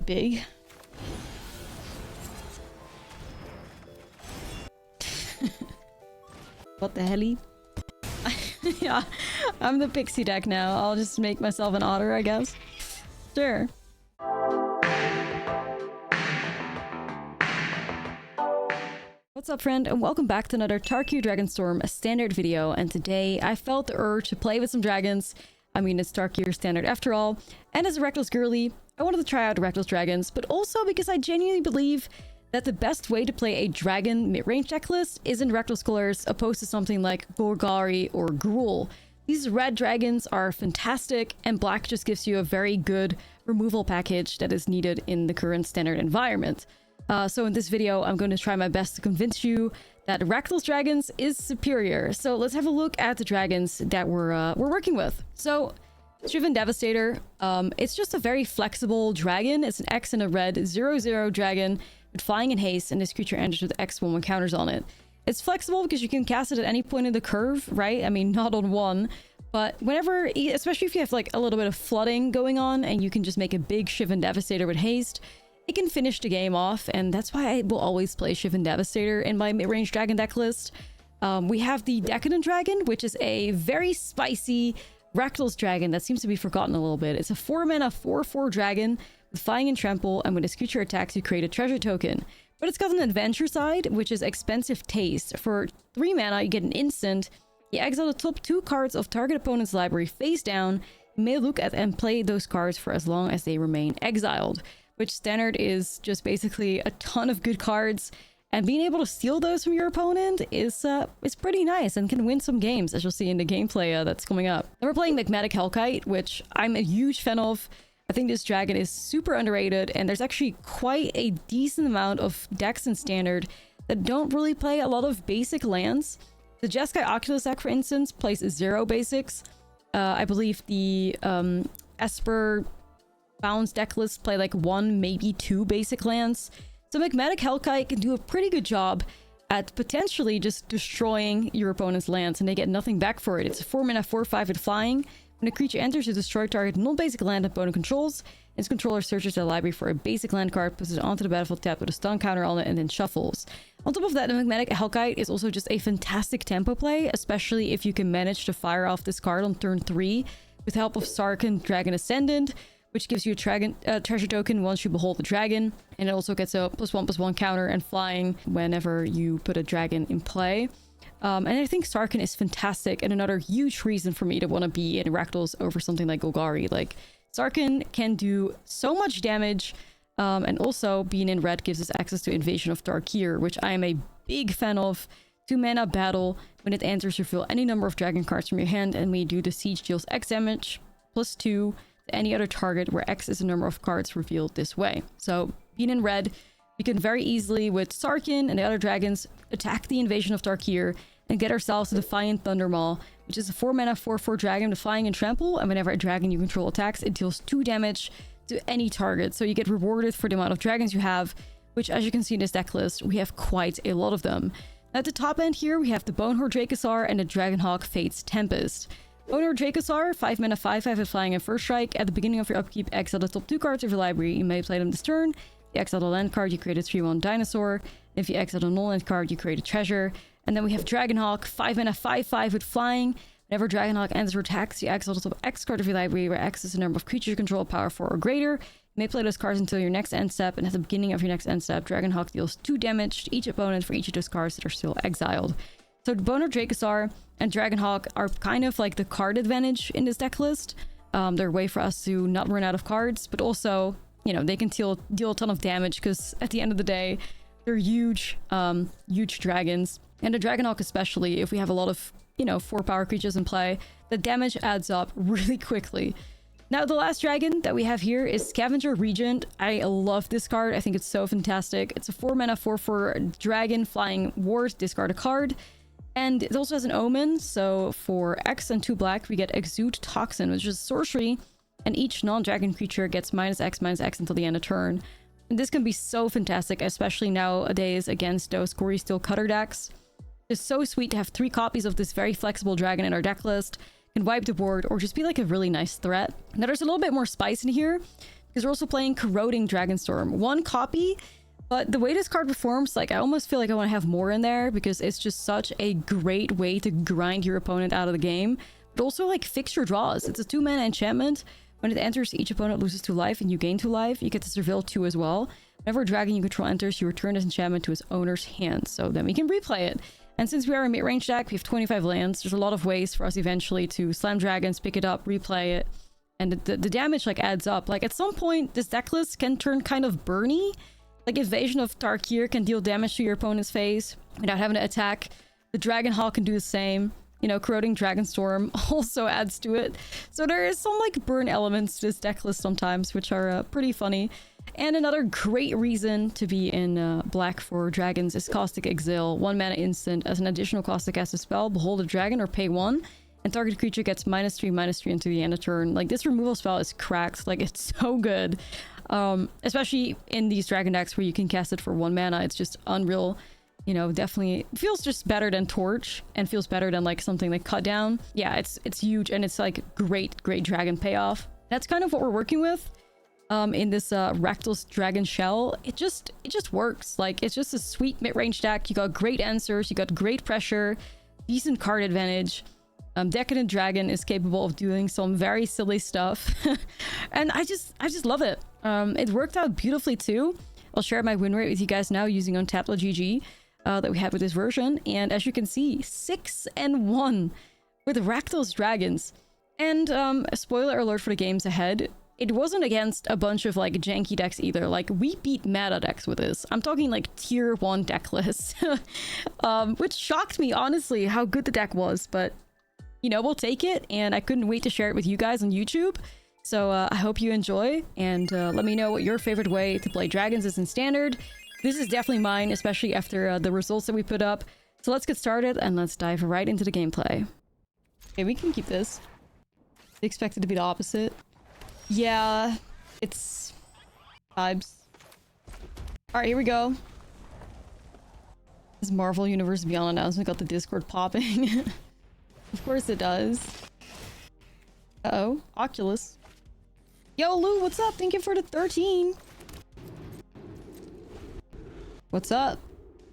big. What the helly? Yeah, I'm the pixie deck now. I'll just make myself an otter, I guess. Sure. What's up, friend, and welcome back to another Tarkir Dragonstorm standard video. And today I felt the urge to play with some dragons. I mean, it's Tarkir standard after all. And as a Rakdos girly, I wanted to try out Rakdos Dragons, but also because I genuinely believe that the best way to play a dragon mid-range decklist is in Rakdos colors, opposed to something like Golgari or Gruul. These red dragons are fantastic, and black just gives you a very good removal package that is needed in the current standard environment. So in this video, I'm going to try my best to convince you that Rakdos Dragons is superior. So let's have a look at the dragons that we're working with. So Shivan Devastator, it's just a very flexible dragon. It's an X and a red 0/0 dragon with flying and haste, and this creature enters with X/1 counters on it. It's flexible because you can cast it at any point in the curve, right? I mean, not on one, but whenever, especially if you have like a little bit of flooding going on and you can just make a big Shivan Devastator with haste, it can finish the game off, and that's why I will always play Shivan Devastator in my mid-range dragon deck list. We have the Decadent Dragon, which is a very spicy Rakdos dragon that seems to be forgotten a little bit. It's a 4-mana 4/4 dragon with flying and trample, and when this creature attacks, you create a treasure token. But it's got an adventure side, which is expensive taste. For 3 mana, you get an instant. You exile the top 2 cards of target opponent's library face down. You may look at and play those cards for as long as they remain exiled, which standard is just basically a ton of good cards. And being able to steal those from your opponent is pretty nice and can win some games, as you'll see in the gameplay that's coming up. Then we're playing Magmatic Hellkite, which I'm a huge fan of. I think this dragon is super underrated, and there's actually quite a decent amount of decks in standard that don't really play a lot of basic lands. The Jeskai Oculus deck, for instance, plays 0 basics. I believe the Esper Bounce deck lists play like 1, maybe 2 basic lands. So Magmatic Hellkite can do a pretty good job at potentially just destroying your opponent's lands, and they get nothing back for it. It's a 4-mana 4/5 with flying. When a creature enters, you destroy target non-basic land opponent controls. Its controller searches their library for a basic land card, puts it onto the battlefield tapped with a stun counter on it, and then shuffles. On top of that, the Magmatic Hellkite is also just a fantastic tempo play, especially if you can manage to fire off this card on turn 3 with help of Sarkhan Dragon Ascendant, which gives you a treasure token once you behold the dragon, and it also gets a +1/+1 counter and flying whenever you put a dragon in play. And I think Sarkhan is fantastic, and another huge reason for me to want to be in Rakdos over something like Golgari. Like, Sarkhan can do so much damage, and also being in red gives us access to Invasion of Tarkir, which I am a big fan of. 2-mana battle. When it enters, reveal any number of dragon cards from your hand, and when you do, the siege deals X damage +2 to any other target, where X is the number of cards revealed this way. So being in red, we can very easily, with Sarkhan and the other dragons, attack the Invasion of Tarkir and get ourselves a Defiant Thundermaw, which is a 4-mana 4/4 dragon with flying and trample, and whenever a dragon you control attacks, it deals 2 damage to any target. So you get rewarded for the amount of dragons you have, which, as you can see in this deck list, we have quite a lot of them. At the top end here, we have the Bonehorde Dracosaur and the Dragonhawk Fate's Tempest. Bonehorde Dracosaur, 5-mana 5/5 with flying and first strike. At the beginning of your upkeep, exile the top 2 cards of your library. You may play them this turn. If you exile the land card, you create a 3/1 dinosaur. If you exile a non-land card, you create a treasure. And then we have Dragonhawk, 5-mana 5/5 with flying. Whenever Dragonhawk enters or attacks, you exile the top X card of your library, where X is the number of creatures you control, power 4 or greater. You may play those cards until your next end step, and at the beginning of your next end step, Dragonhawk deals 2 damage to each opponent for each of those cards that are still exiled. So Bonehorde Dracosaur and Dragonhawk are kind of like the card advantage in this deck list. They're a way for us to not run out of cards, but also, you know, they can deal a ton of damage, because at the end of the day, they're huge dragons. And the Dragonhawk especially, if we have a lot of, 4-power creatures in play, the damage adds up really quickly. Now, the last dragon that we have here is Scavenger Regent. I love this card. I think it's so fantastic. It's a 4-mana 4/4 dragon, flying ward, discard a card. And it also has an omen, so for X and 2 black, we get Exude Toxin, which is sorcery, and each non-dragon creature gets -X until the end of turn. And this can be so fantastic, especially nowadays against those Gory Steel Cutter decks. It's so sweet to have 3 copies of this very flexible dragon in our deck list, can wipe the board, or just be like a really nice threat. Now, there's a little bit more spice in here. because we're also playing Corroding Dragonstorm. One copy, but the way this card performs, like, I almost feel like I want to have more in there because it's just such a great way to grind your opponent out of the game, but also like fix your draws. It's a 2-mana enchantment. When it enters, each opponent loses 2 life and you gain 2 life. You get to surveil 2 as well. Whenever a dragon you control enters, you return this enchantment to its owner's hand. So then we can replay it. And since we are a mid-range deck, we have 25 lands. There's a lot of ways for us eventually to slam dragons, pick it up, replay it. And the damage like adds up. Like at some point, this deck list can turn kind of burny. Like Invasion of Tarkir can deal damage to your opponent's face without having to attack. The Dragon Hawk can do the same. You know, Corroding Dragonstorm also adds to it. So there is some like burn elements to this deck list sometimes, which are pretty funny. And another great reason to be in black for dragons is Caustic Exile. 1 mana instant. As an additional cost to cast a spell, behold a dragon or pay 1. And target creature gets -3/-3 into the end of turn. Like this removal spell is cracked. Like it's so good. Especially in these dragon decks where you can cast it for 1 mana. It's just unreal. You know, definitely feels just better than Torch and feels better than like something like Cut Down. Yeah, it's huge and it's like great dragon payoff. That's kind of what we're working with in this Rakdos Dragon shell. It just works. Like it's just a sweet mid-range deck. You got great answers, you got great pressure, decent card advantage. Decadent Dragon is capable of doing some very silly stuff. And I just love it. It worked out beautifully too. I'll share my win rate with you guys now using Untapped.gg that we had with this version. And as you can see, 6-1 with Rakdos Dragons. And a spoiler alert for the games ahead. It wasn't against a bunch of like janky decks either. Like we beat meta decks with this. I'm talking like tier 1 deck lists. Which shocked me honestly how good the deck was, but you know, we'll take it, and I couldn't wait to share it with you guys on YouTube. So I hope you enjoy, and let me know what your favorite way to play dragons is in Standard. This is definitely mine, especially after the results that we put up. So let's get started, and let's dive right into the gameplay. Okay, we can keep this. I expected to be the opposite. Yeah, it's vibes. Alright, here we go. This Marvel Universe Beyond announcement got the Discord popping. Of course it does. Uh-oh. Oculus. Yo, Lou, what's up? Thank you for the 13. What's up?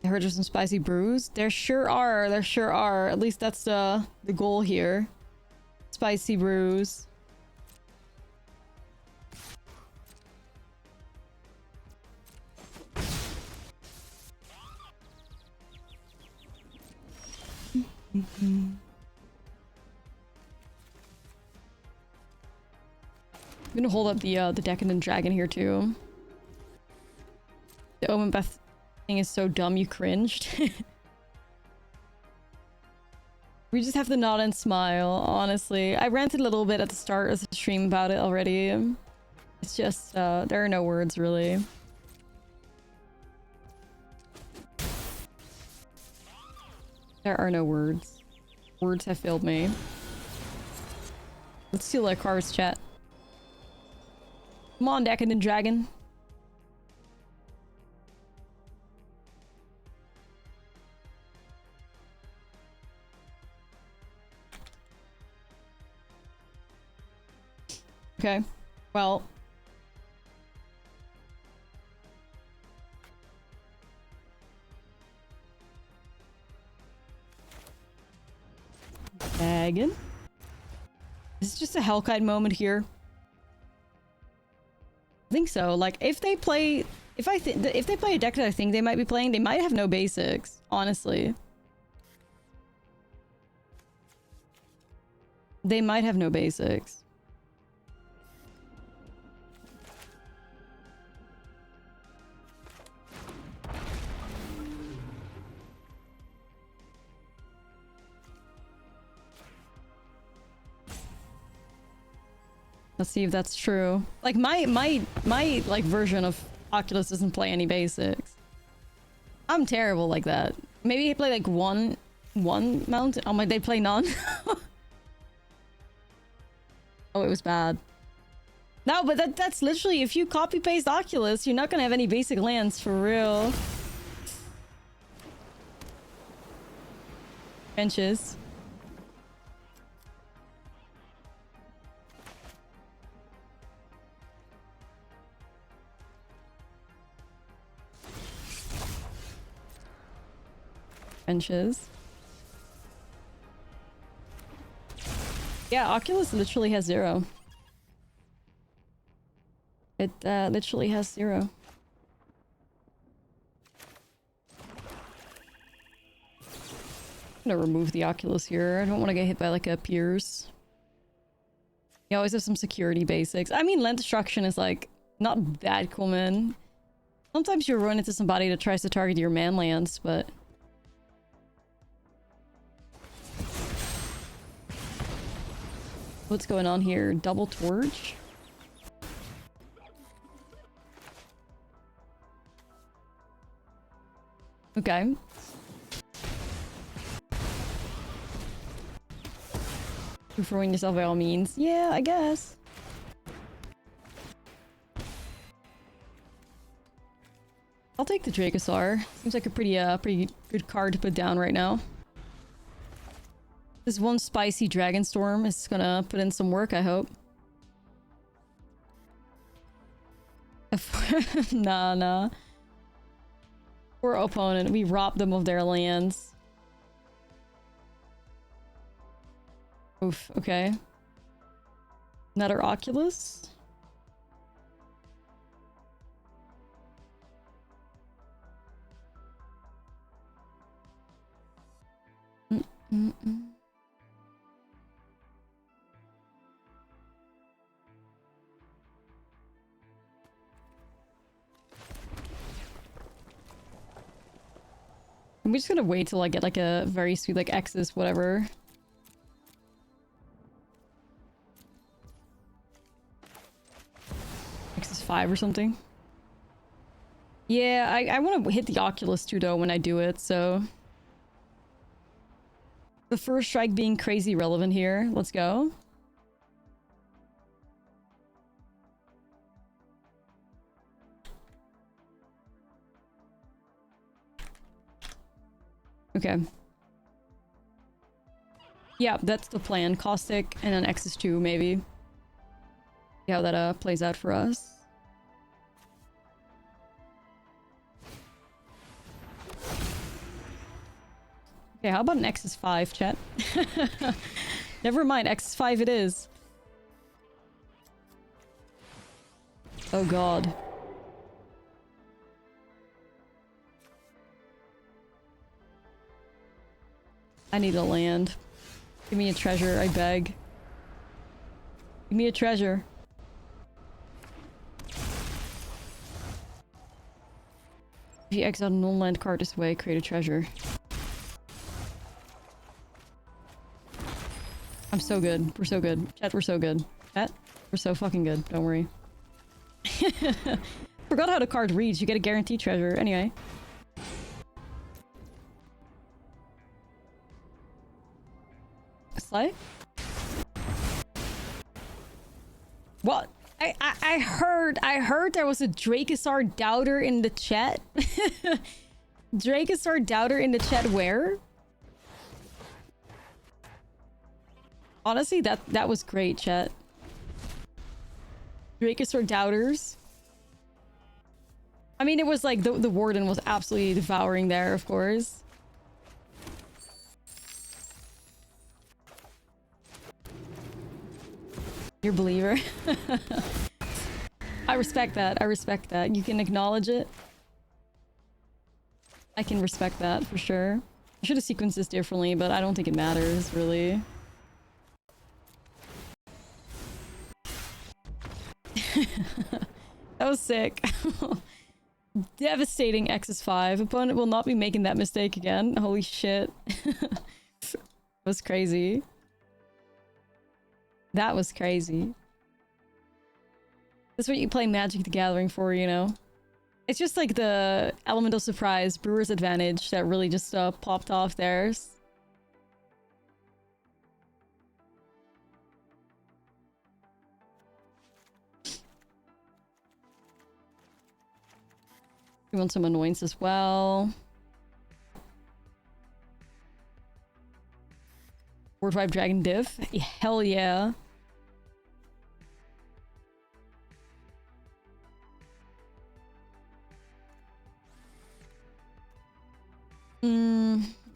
I heard there's some spicy brews. There sure are. There sure are. At least that's the goal here. Spicy brews. I'm gonna hold up the Decadent Dragon here too. The Omen Beth thing is so dumb you cringed. We just have to nod and smile, honestly. I ranted a little bit at the start of the stream about it already. It's just, there are no words, really. There are no words. Words have failed me. Let's steal our cards, chat. Come on, Decadent Dragon. Okay, well. Dragon. This is just a Hellkite moment here. I think so. Like, if they play... If they play a deck that I think they might be playing, they might have no basics, honestly. They might have no basics. Let's see if that's true. Like my like version of Oculus doesn't play any basics. I'm terrible like that. Maybe they play like one mount. Oh my, they play none. Oh, it was bad. No, but that's literally, if you copy paste Oculus, you're not gonna have any basic lands for real. Benches. Benches. Yeah, Oculus literally has 0. It literally has 0. I'm gonna remove the Oculus here. I don't want to get hit by like a Piers. You always have some security basics. I mean, land destruction is like not that common. Sometimes you run into somebody that tries to target your man lands, but what's going on here? Double torch? Okay. You're throwing yourself by all means. Yeah, I guess. I'll take the Dracosaur. Seems like a pretty good card to put down right now. This one spicy Dragonstorm is gonna put in some work, I hope. Nah. Poor opponent. We robbed them of their lands. Oof, okay. Another Oculus? I'm just gonna wait till I get like a very sweet like X's whatever. X's 5 or something. Yeah, I want to hit the Oculus too though when I do it, so... The first strike being crazy relevant here. Let's go. Okay. Yeah, that's the plan. Caustic and then X's 2 maybe. See how that plays out for us. Okay, how about an X's 5, chat? Never mind, X's 5 it is. Oh god. I need a land. Give me a treasure, I beg. Give me a treasure. If you exile a non-land card this way, create a treasure. I'm so good. We're so good. Chat, we're so good. Chat, we're so fucking good. Don't worry. Forgot how the card reads. You get a guaranteed treasure. Anyway. Slay? What? I heard there was a Dracosaur doubter in the chat. Dracosaur doubter in the chat where? Honestly, that was great, chat. Dracosaur doubters. I mean, it was like the warden was absolutely devouring there, of course. You're a believer. I respect that. I respect that. You can acknowledge it. I can respect that for sure. I should have sequenced this differently, but I don't think it matters, really. That was sick. Devastating X's 5. Opponent will not be making that mistake again. Holy shit. That was crazy. That was crazy. That's what you play Magic the Gathering for, you know? It's just like the elemental surprise, Brewer's Advantage that really just popped off there. We want some annoyance as well. Board Vibe Dragon Div. Hell yeah.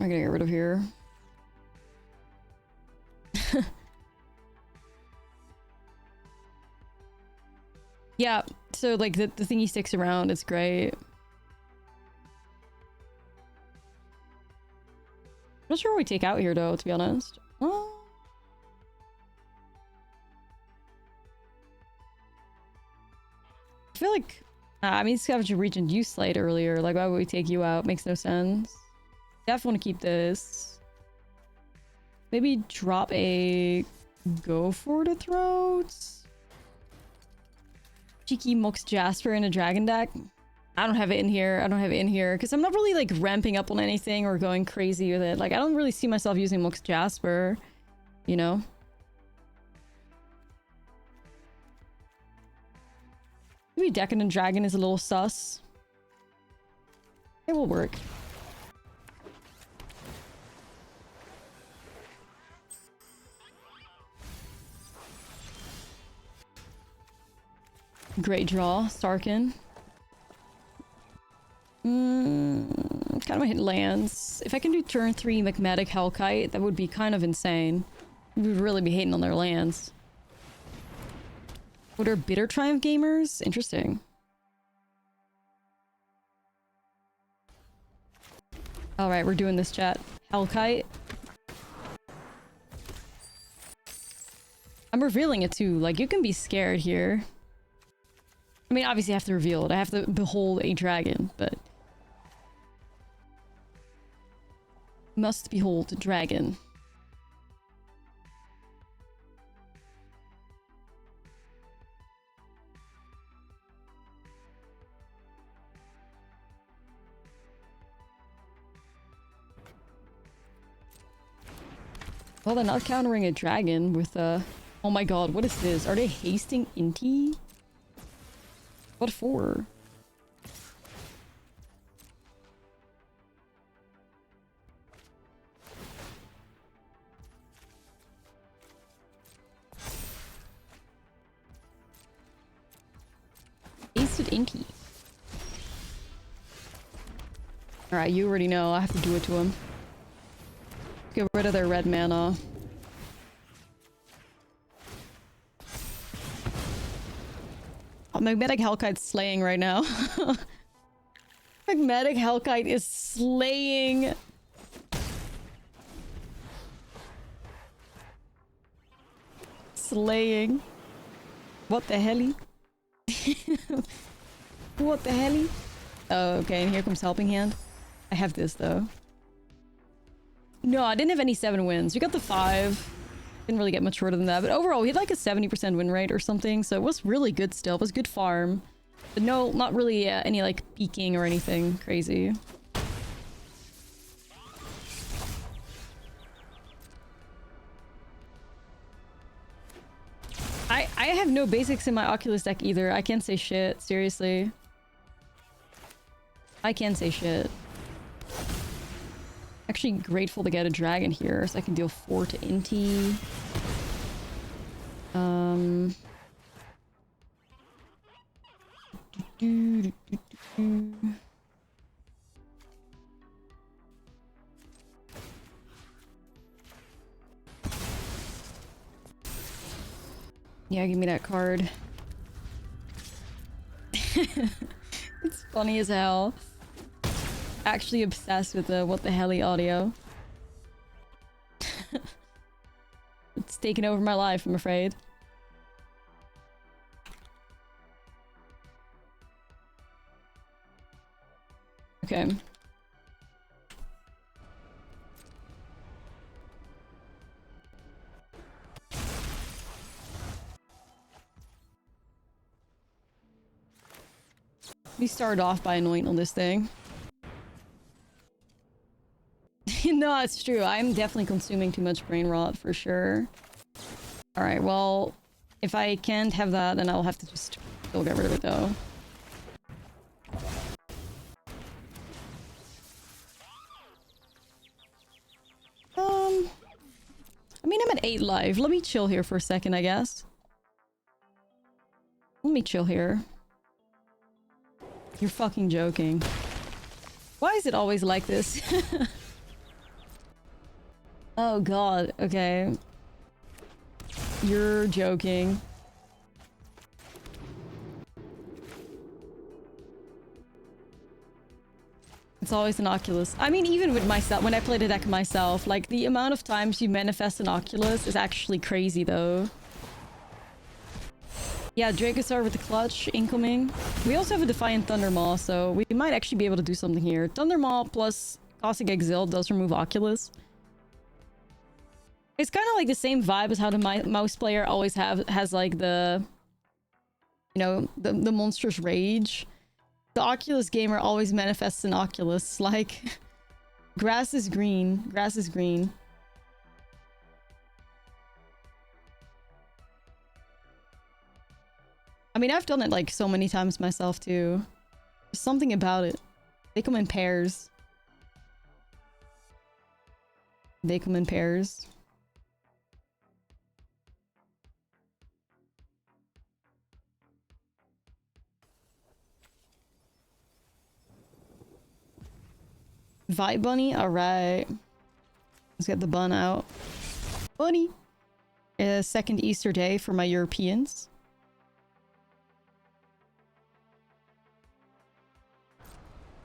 I'm gonna get rid of here. Yeah, so like the thingy sticks around, it's great. I'm not sure what we take out here though, to be honest. Well, I feel like I mean Scavenger Region you slayed earlier, like why would we take you out? Makes no sense. Definitely want to keep this. Maybe drop a go for the throats. Cheeky Mox Jasper in a dragon deck. I don't have it in here. I don't have it in here because I'm not really like ramping up on anything or going crazy with it. Like I don't really see myself using Mox Jasper, you know. Maybe Decadent Dragon is a little sus. It will work. Great draw, Starkin. Kind of hit lands. If I can do turn 3 Magmatic Hellkite, that would be kind of insane. We would really be hating on their lands. What are Bitter Triumph gamers? Interesting. Alright, we're doing this, chat. Hellkite. I'm revealing it too. Like, you can be scared here. I mean, obviously I have to reveal it. I have to behold a dragon, but... Must behold a dragon. Well, they're not countering a dragon with a... Oh my god, what is this? Are they hasting Inti? What for? Hasted Inti. Alright, you already know. I have to do it to him. Get rid of their red mana. Oh, Magmatic Hellkite's slaying right now. Magmatic Hellkite is slaying. Slaying. What the helly? What the helly? Oh, okay, and here comes Helping Hand. I have this though. No, I didn't have any 7 wins. We got the 5. Didn't really get much shorter than that, but overall we had like a 70% win rate or something, so it was really good still. It was good farm. But no, not really any like peaking or anything crazy. I have no basics in my Oculus deck either. I can't say shit, seriously. I can't say shit. Actually grateful to get a dragon here so I can deal 4 to Inti. Yeah, give me that card. It's funny as hell. Actually obsessed with the what the helly audio. It's taken over my life, I'm afraid. Okay. We started off by anoint on this thing. No, it's true. I'm definitely consuming too much brain rot for sure. Alright, well, if I can't have that, then I'll have to just still get rid of it though. I mean, I'm at 8 life. Let me chill here for a second, I guess. Let me chill here. You're fucking joking. Why is it always like this? Oh god, okay. You're joking. It's always an Oculus. I mean, even with myself, when I play the deck myself, like, the amount of times you manifest an Oculus is actually crazy, though. Yeah, Dragosar with the clutch incoming. We also have a Defiant Thundermaw, so we might actually be able to do something here. Thundermaw plus Caustic Exile does remove Oculus. It's kind of like the same vibe as how the mouse player always has like the, you know, the monstrous rage. The Oculus gamer always manifests an Oculus, like, grass is green, grass is green. I mean, I've done it like so many times myself too. There's something about it. They come in pairs. They come in pairs. Vibe Bunny? Alright. Let's get the bun out. Bunny! Second Easter day for my Europeans.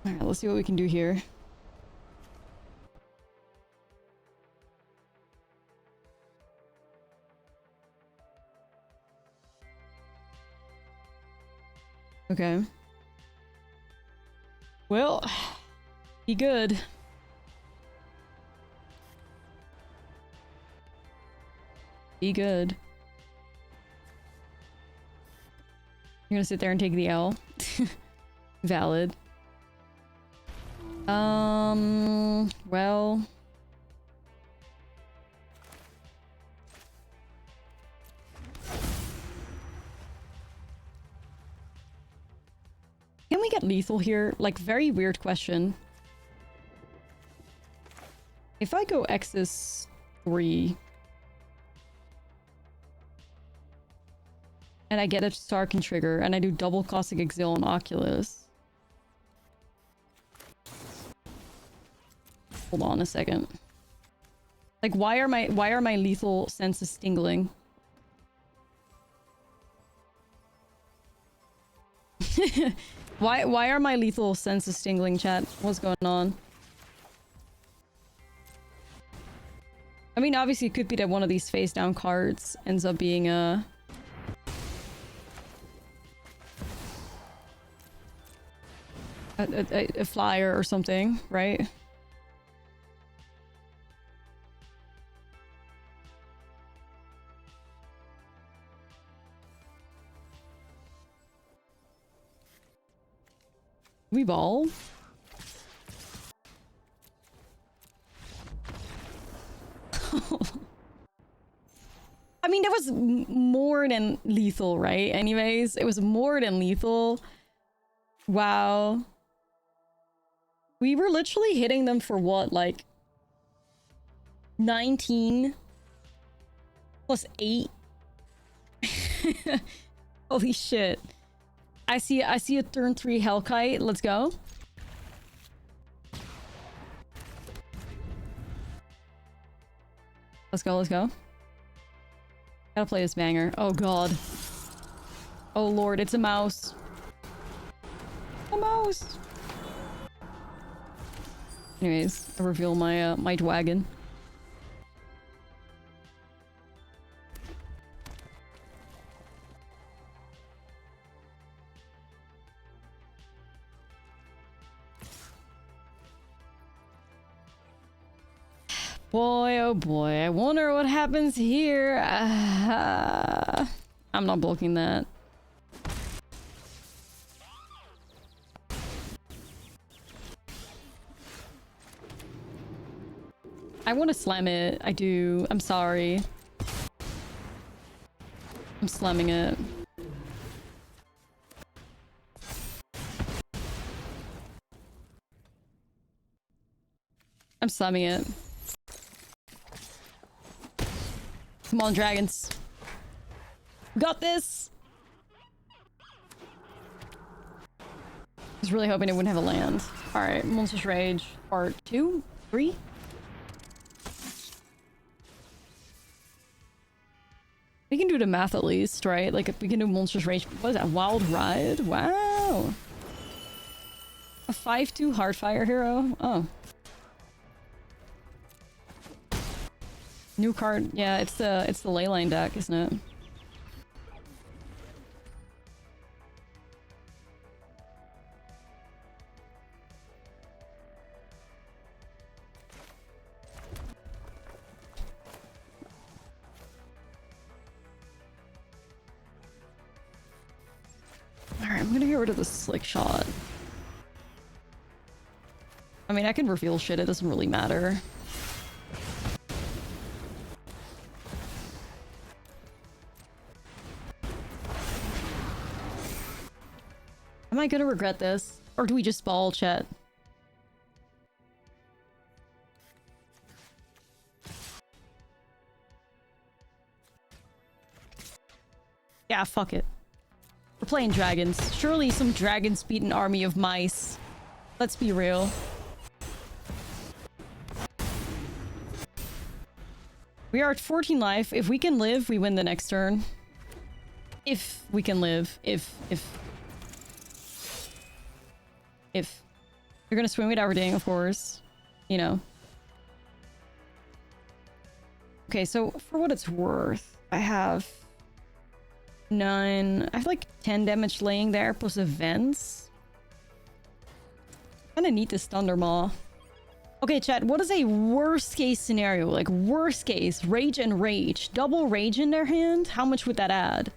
Alright, let's see what we can do here. Okay. Well, be good. Be good. You're gonna sit there and take the L. Valid. Well. Can we get lethal here? Like, very weird question. If I go X's 3 and I get a Tarkir trigger and I do double Caustic Exile on Oculus. Hold on a second. Like, why are my lethal senses tingling? Why are my lethal senses tingling, chat? What's going on? I mean, obviously it could be that one of these face down cards ends up being a flyer or something, right? We ball? I mean, that was more than lethal, right? Anyways, it was more than lethal. Wow. We were literally hitting them for what, like 19 plus 8? Holy shit. I see a turn 3 Hellkite. Let's go. Let's go, let's go. Gotta play this banger. Oh god. Oh lord, it's a mouse. A mouse! Anyways, I reveal my my dragon. Boy, oh boy, I wonder what happens here. I'm not blocking that. I want to slam it. I do. I'm sorry. I'm slamming it. I'm slamming it. Come on, dragons. Got this! I was really hoping it wouldn't have a land. Alright, Monstrous Rage. Part 2? 3? do the math at least, right? Like, if we can do Monstrous Rage. What is that? Wild Ride? Wow. A 5/2 Heartfire hero? Oh. New card. Yeah, it's the Leyline deck, isn't it? Alright, I'm gonna get rid of the Slick Shot. I mean, I can reveal shit, it doesn't really matter. Am I gonna regret this? Or do we just ball, chat? Yeah, fuck it. We're playing dragons. Surely some dragons beat an army of mice. Let's be real. We are at 14 life. If we can live, we win the next turn. If we can live. If. You're gonna swing with everything, of course. You know. Okay, so for what it's worth, I have 9... I have like 10 damage laying there, plus events. Kinda need this Thundermaw. Okay, chat, what is a worst case scenario? Like, worst case, Rage and Rage. Double Rage in their hand? How much would that add?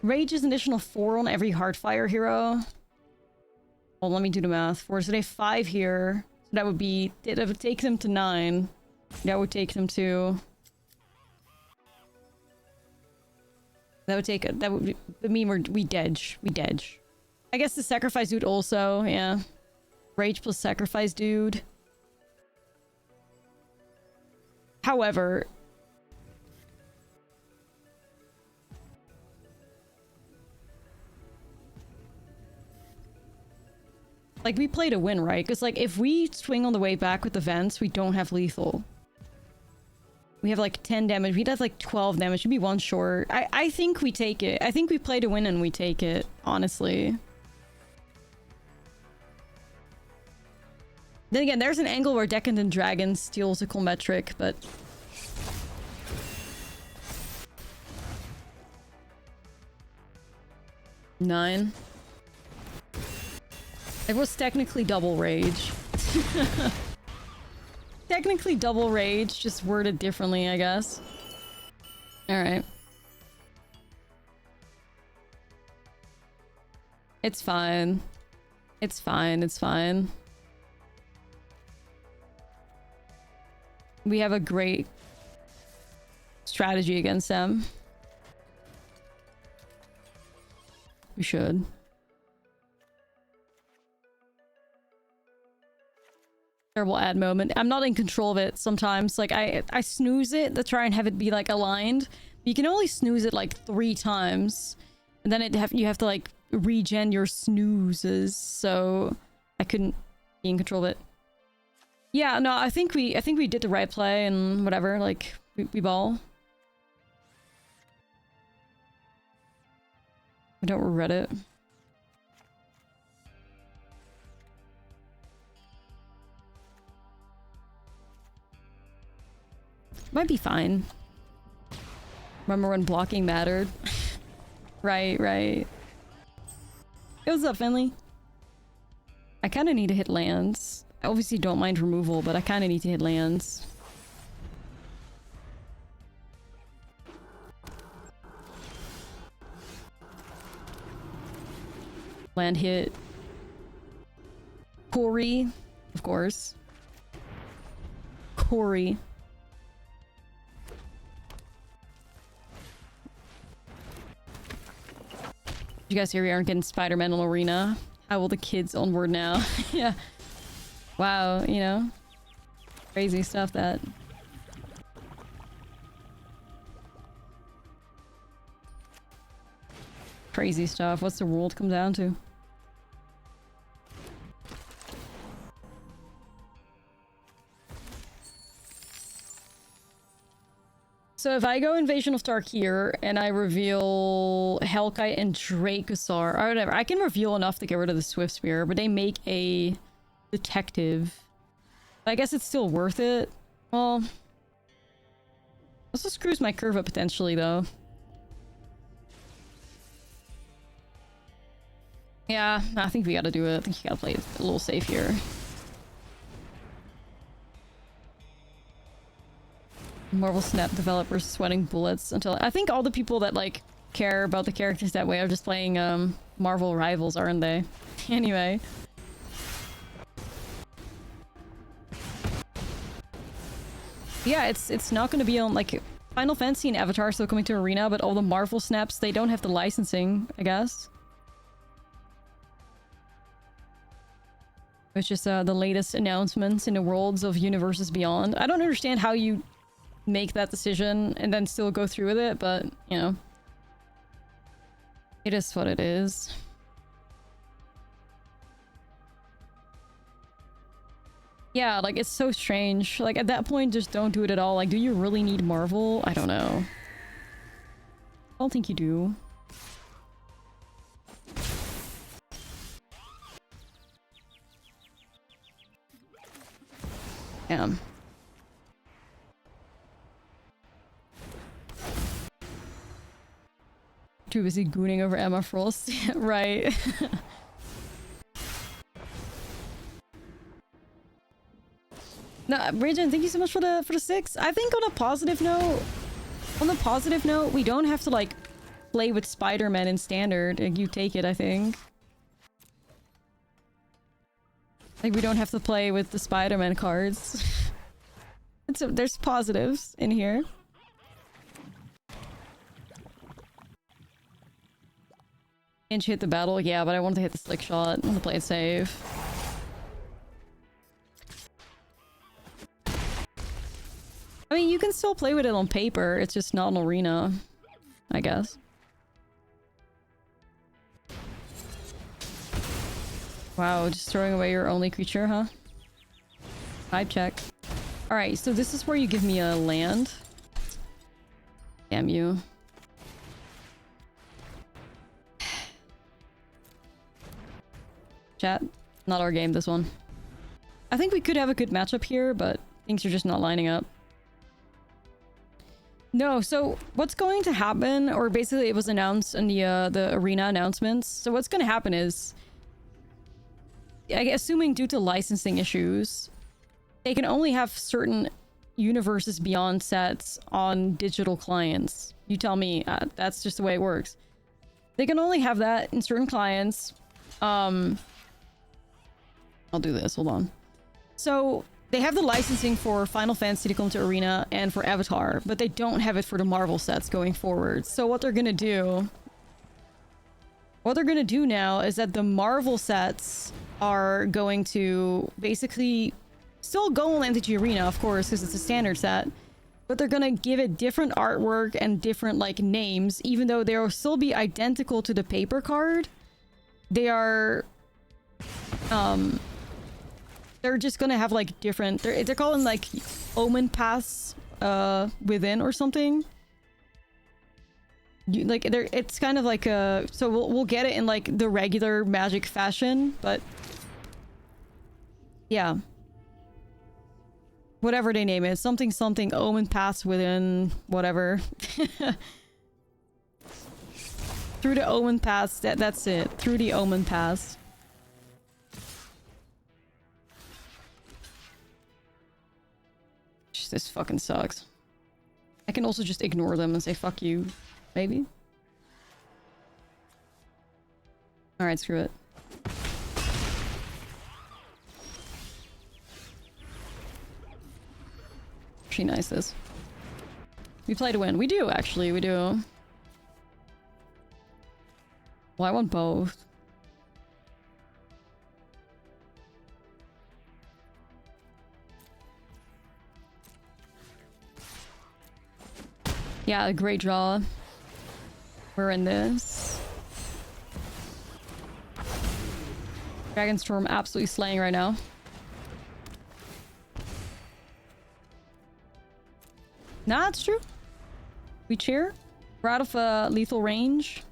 Rage is an additional 4 on every Heartfire hero. Well, let me do the math. For today, 5 here. So that would be... That would take them to 9. That would take them to... That would take... That would mean we dedge. We dedge. I guess the Sacrifice dude also, yeah. Rage plus Sacrifice dude. However... Like, we play to win, right? Because, like, if we swing on the way back with events, we don't have lethal. We have, like, 10 damage. We'd have, like, 12 damage. Should be one short. I think we take it. I think we play to win and we take it, honestly. Then again, there's an angle where Decadent Dragon steals a combat trick, but... Nine. It was technically double rage. Technically double rage, just worded differently, I guess. Alright. It's fine. It's fine, it's fine. We have a great strategy against them. We should. Terrible ad moment. I'm not in control of it sometimes. Like, I snooze it to try and have it be, like, aligned. But you can only snooze it, like, 3 times. And then you have to, like, regen your snoozes. So, I couldn't be in control of it. Yeah, no, I think we did the right play and whatever. Like, we ball. I don't regret it. Might be fine. Remember when blocking mattered? Right. Hey, what's up, Finley? I kind of need to hit lands. I obviously don't mind removal, but I kind of need to hit lands. Land hit. Corey, of course. Corey. You guys hear we aren't getting Spider-Man on Arena? How will the kids onboard now? Yeah. Wow, you know. Crazy stuff that. Crazy stuff. What's the world come down to? So if I go Invasion of Tarkir and I reveal Hellkite and Dracosaur, or whatever, I can reveal enough to get rid of the Swift Spear, but they make a detective. I guess it's still worth it. Well, this screws my curve up potentially, though. Yeah, I think we gotta do it. I think you gotta play it a little safe here. Marvel Snap developers sweating bullets until... I think all the people that, like, care about the characters that way are just playing, Marvel Rivals, aren't they? Anyway. Yeah, it's not gonna be on, like... Final Fantasy and Avatar are still coming to Arena, but all the Marvel Snaps, they don't have the licensing, I guess. Which is, the latest announcements in the worlds of Universes Beyond. I don't understand how you make that decision and then still go through with it, but, you know. It is what it is. Yeah, like, it's so strange. Like, at that point, just don't do it at all. Like, do you really need Marvel? I don't know. I don't think you do. Damn. Too busy gooning over Emma Frost. Right. No, Bridget, thank you so much for the 6. I think on a positive note, we don't have to like play with Spider-Man in standard. Like, you take it, I think. Like, we don't have to play with the Spider-Man cards. There's positives in here. Inch hit the battle, yeah, but I wanted to hit the slick shot. I want to play it safe. I mean, you can still play with it on paper, it's just not an arena, I guess. Wow, just throwing away your only creature, huh? Vibe check. Alright, so this is where you give me a land. Damn you. Chat, not our game, this one. I think we could have a good matchup here, but things are just not lining up. No, so what's going to happen, or basically it was announced in the arena announcements. So what's going to happen is, assuming due to licensing issues, they can only have certain Universes Beyond sets on digital clients. You tell me, that's just the way it works. They can only have that in certain clients. I'll do this, hold on. So they have the licensing for Final Fantasy to come to Arena and for Avatar, but they don't have it for the Marvel sets going forward. So what they're gonna do now is that the Marvel sets are going to basically still go on MTG Arena, of course, because it's a standard set, but they're gonna give it different artwork and different like names, even though they'll still be identical to the paper card. They are they're just gonna have like different, they're calling like omen paths within or something. Like it's kind of like a, so we'll get it in like the regular Magic fashion, but yeah, whatever they name it, something omen paths within whatever. Through the omen paths, that's it, through the omen paths. This fucking sucks. I can also just ignore them and say fuck you, maybe. Alright, screw it. She nice this. We play to win. We do, actually, we do. Well, I want both. Yeah, a great draw. We're in this. Dragon Storm absolutely slaying right now. Nah, it's true. We cheer. We're out of lethal range.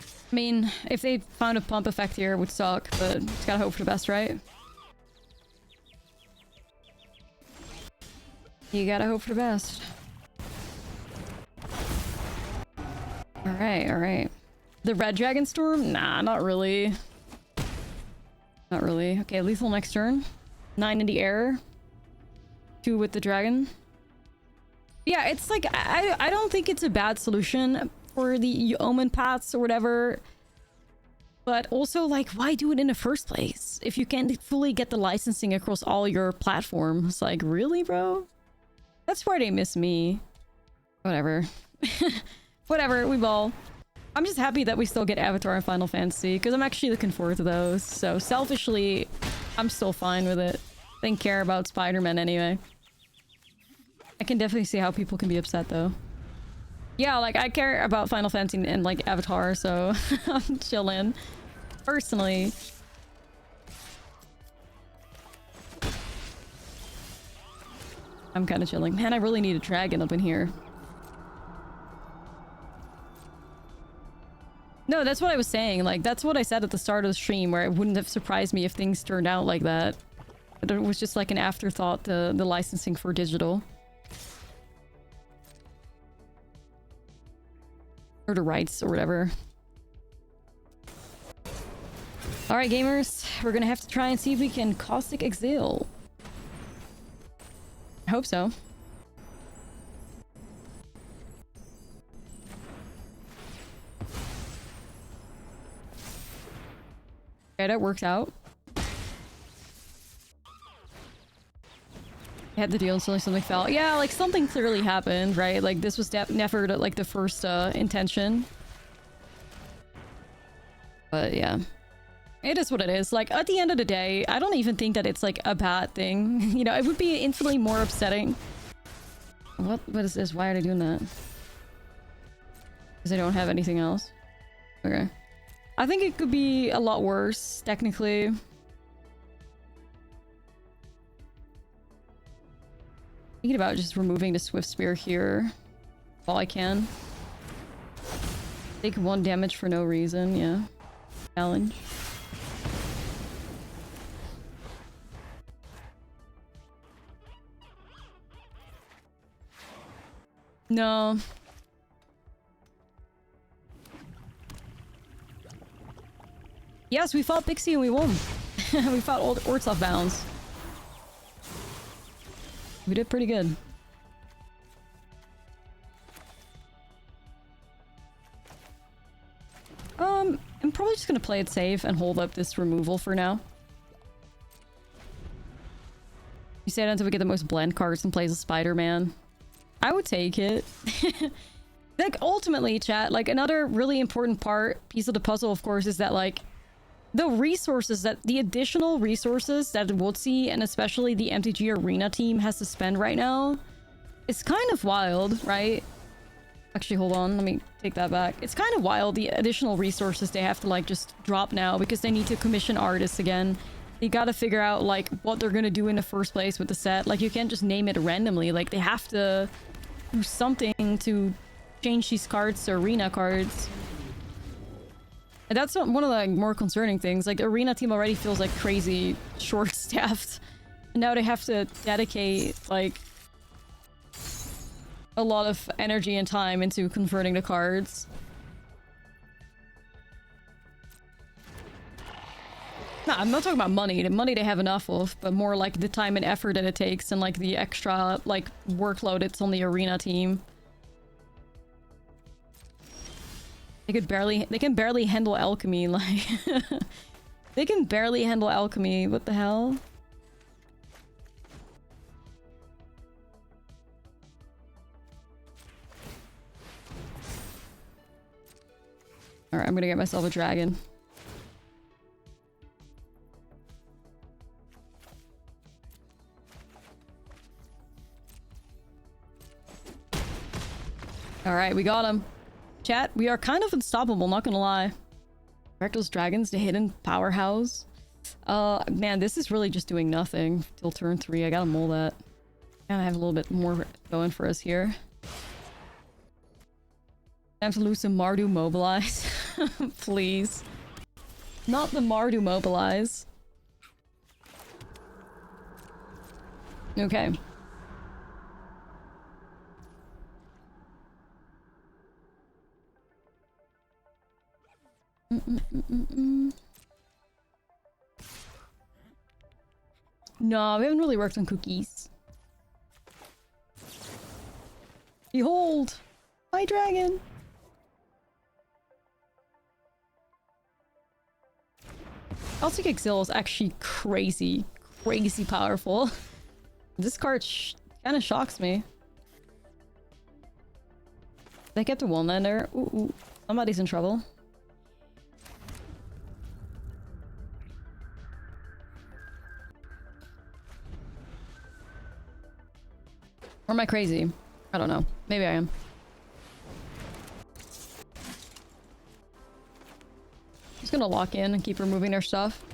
I mean, if they found a pump effect here, it would suck, but just gotta hope for the best, right? You gotta hope for the best. Alright, alright. The red dragon storm? Nah, not really. Not really. Okay, lethal next turn. 9 in the air. 2 with the dragon. Yeah, it's like, I don't think it's a bad solution for the omen paths or whatever. But also, like, why do it in the first place? If you can't fully get the licensing across all your platforms. Like, really, bro? That's where they miss me. Whatever. Whatever, we ball. I'm just happy that we still get Avatar and Final Fantasy, because I'm actually looking forward to those. So, selfishly, I'm still fine with it. Didn't care about Spider-Man anyway. I can definitely see how people can be upset, though. Yeah, like, I care about Final Fantasy and, like, Avatar, so I'm chilling. Personally. I'm kind of chilling. Man, I really need a dragon up in here. No, that's what I was saying. Like, that's what I said at the start of the stream, where it wouldn't have surprised me if things turned out like that. But it was just like an afterthought, the licensing for digital. Or the rights, or whatever. Alright, gamers. We're gonna have to try and see if we can Caustic Exile. I hope so. Okay, that works out. I had to deal until something fell. Yeah, like something clearly happened, right? Like this was never like the first intention. But yeah. It is what it is. Like at the end of the day, I don't even think that it's like a bad thing. You know, it would be infinitely more upsetting. What is this? Why are they doing that? Because they don't have anything else. Okay. I think it could be a lot worse, technically. Thinking about just removing the Swift Spear here while I can. Take 1 damage for no reason, yeah. Challenge. No. Yes, we fought Pixie and we won. We fought old Ortsoff bounds. We did pretty good. I'm probably just gonna play it safe and hold up this removal for now. You say that until we get the most blend cards and plays a Spider-Man. I would take it. Like, ultimately, chat, like, another really important piece of the puzzle, of course, is that, like, the additional resources that WotC and especially the MTG Arena team has to spend right now, it's kind of wild, right? Actually, hold on, let me take that back. It's kind of wild, the additional resources they have to, like, just drop now because they need to commission artists again. They gotta figure out, like, what they're gonna do in the first place with the set. Like, you can't just name it randomly. Like, they have to do something to change these cards to Arena cards. And that's one of the more concerning things. Like, the Arena team already feels like crazy short-staffed. And now they have to dedicate, like, a lot of energy and time into converting the cards. No, I'm not talking about money. The money they have enough of, but more like the time and effort that it takes and, like, the extra, like, workload it's on the Arena team. They can barely handle alchemy, like... They can barely handle alchemy, what the hell? Alright, I'm gonna get myself a dragon. Alright, we got him. Chat, we are kind of unstoppable, not gonna lie. Rakdos Dragons, the hidden powerhouse. Man, this is really just doing nothing till turn 3. I gotta mull that. Gotta have a little bit more going for us here. I have to lose some Mardu Mobilize. Please. Not the Mardu Mobilize. Okay. No, we haven't really worked on cookies. Behold! My dragon! Ashlizzlle is actually crazy powerful. This card kind of shocks me. They kept a one-lander. Ooh, somebody's in trouble. Or am I crazy? I don't know. Maybe I am. Just gonna lock in and keep removing their stuff.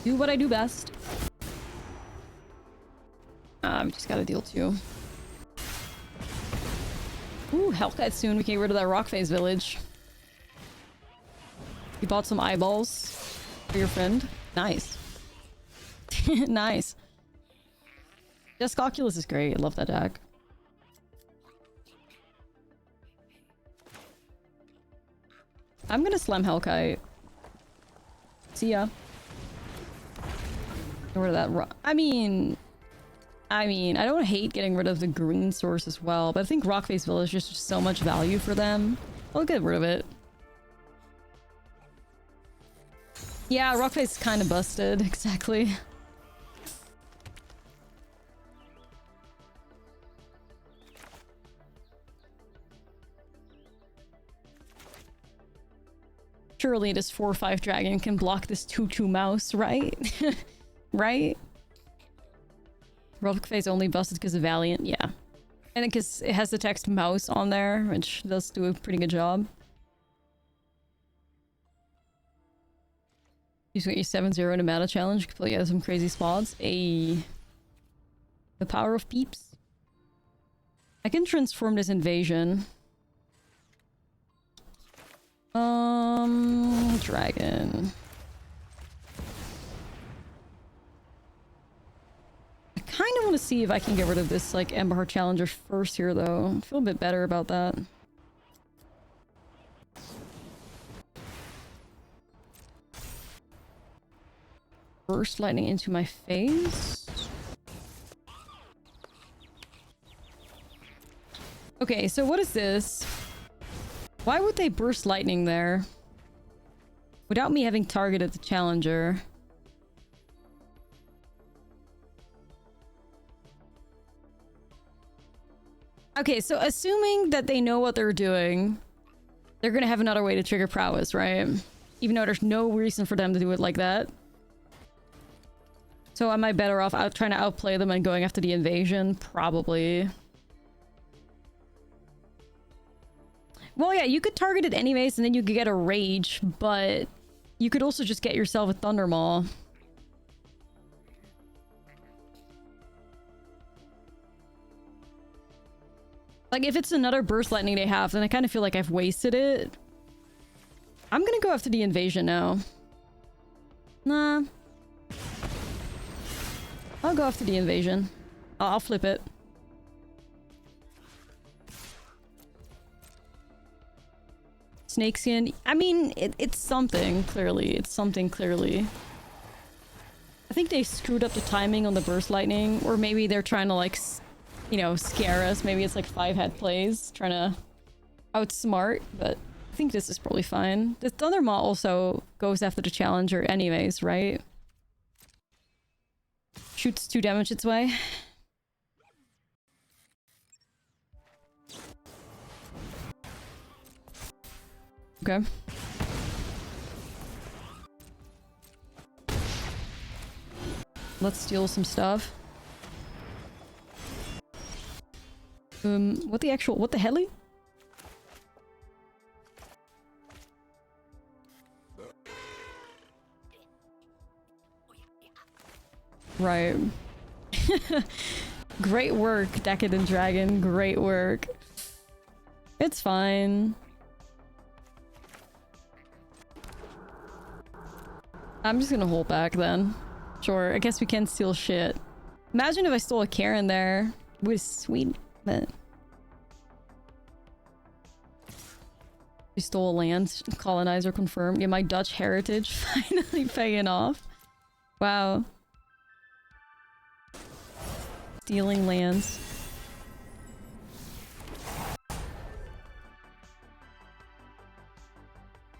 Do what I do best. We just gotta deal 2. Ooh, Hellkite soon. We can get rid of that rock phase village. You bought some eyeballs for your friend. Nice. Nice. Descoculus is great. I love that deck. I'm gonna slam Hellkite. See ya. Get rid of that I mean, I don't hate getting rid of the green source as well, but I think Rockface Village is just so much value for them. I'll get rid of it. Yeah, Rockface is kind of busted. Exactly. Surely this 4/5 dragon can block this 2/2 mouse, right? Right? Rockface only busted because of Valiant, yeah. And because it has the text mouse on there, which does do a pretty good job. You just got your 7-0 in a meta challenge, completely out of some crazy spots. The power of peeps. I can transform this invasion. Dragon. I kind of want to see if I can get rid of this, like, Ember Heart Challenger first here, though. I feel a bit better about that. Burst lightning into my face. Okay, so what is this? Why would they burst lightning there? Without me having targeted the challenger. Okay, so assuming that they know what they're doing, they're gonna have another way to trigger prowess, right? Even though there's no reason for them to do it like that. So am I better off trying to outplay them and going after the invasion? Probably. Well, yeah, you could target it anyways, and then you could get a rage, but you could also just get yourself a Thundermaw. Like, if it's another burst lightning they have, then I kind of feel like I've wasted it. I'm gonna go after the invasion now. Nah. I'll go after the invasion. I'll flip it. Snakeskin. I mean, it's something, clearly. It's something, clearly. I think they screwed up the timing on the burst lightning. Or maybe they're trying to, like, you know, scare us. Maybe it's like 5-head plays. Trying to outsmart. But I think this is probably fine. The Thundermaw also goes after the challenger anyways, right? Shoots 2 damage its way. Okay. Let's steal some stuff. What the helly? Right. Great work, Decadent Dragon. Great work. It's fine. I'm just gonna hold back then. Sure, I guess we can steal shit. Imagine if I stole a Karen there. It was sweet, but... We stole a land. Colonizer confirmed. Yeah, my Dutch heritage finally paying off. Wow. Stealing lands.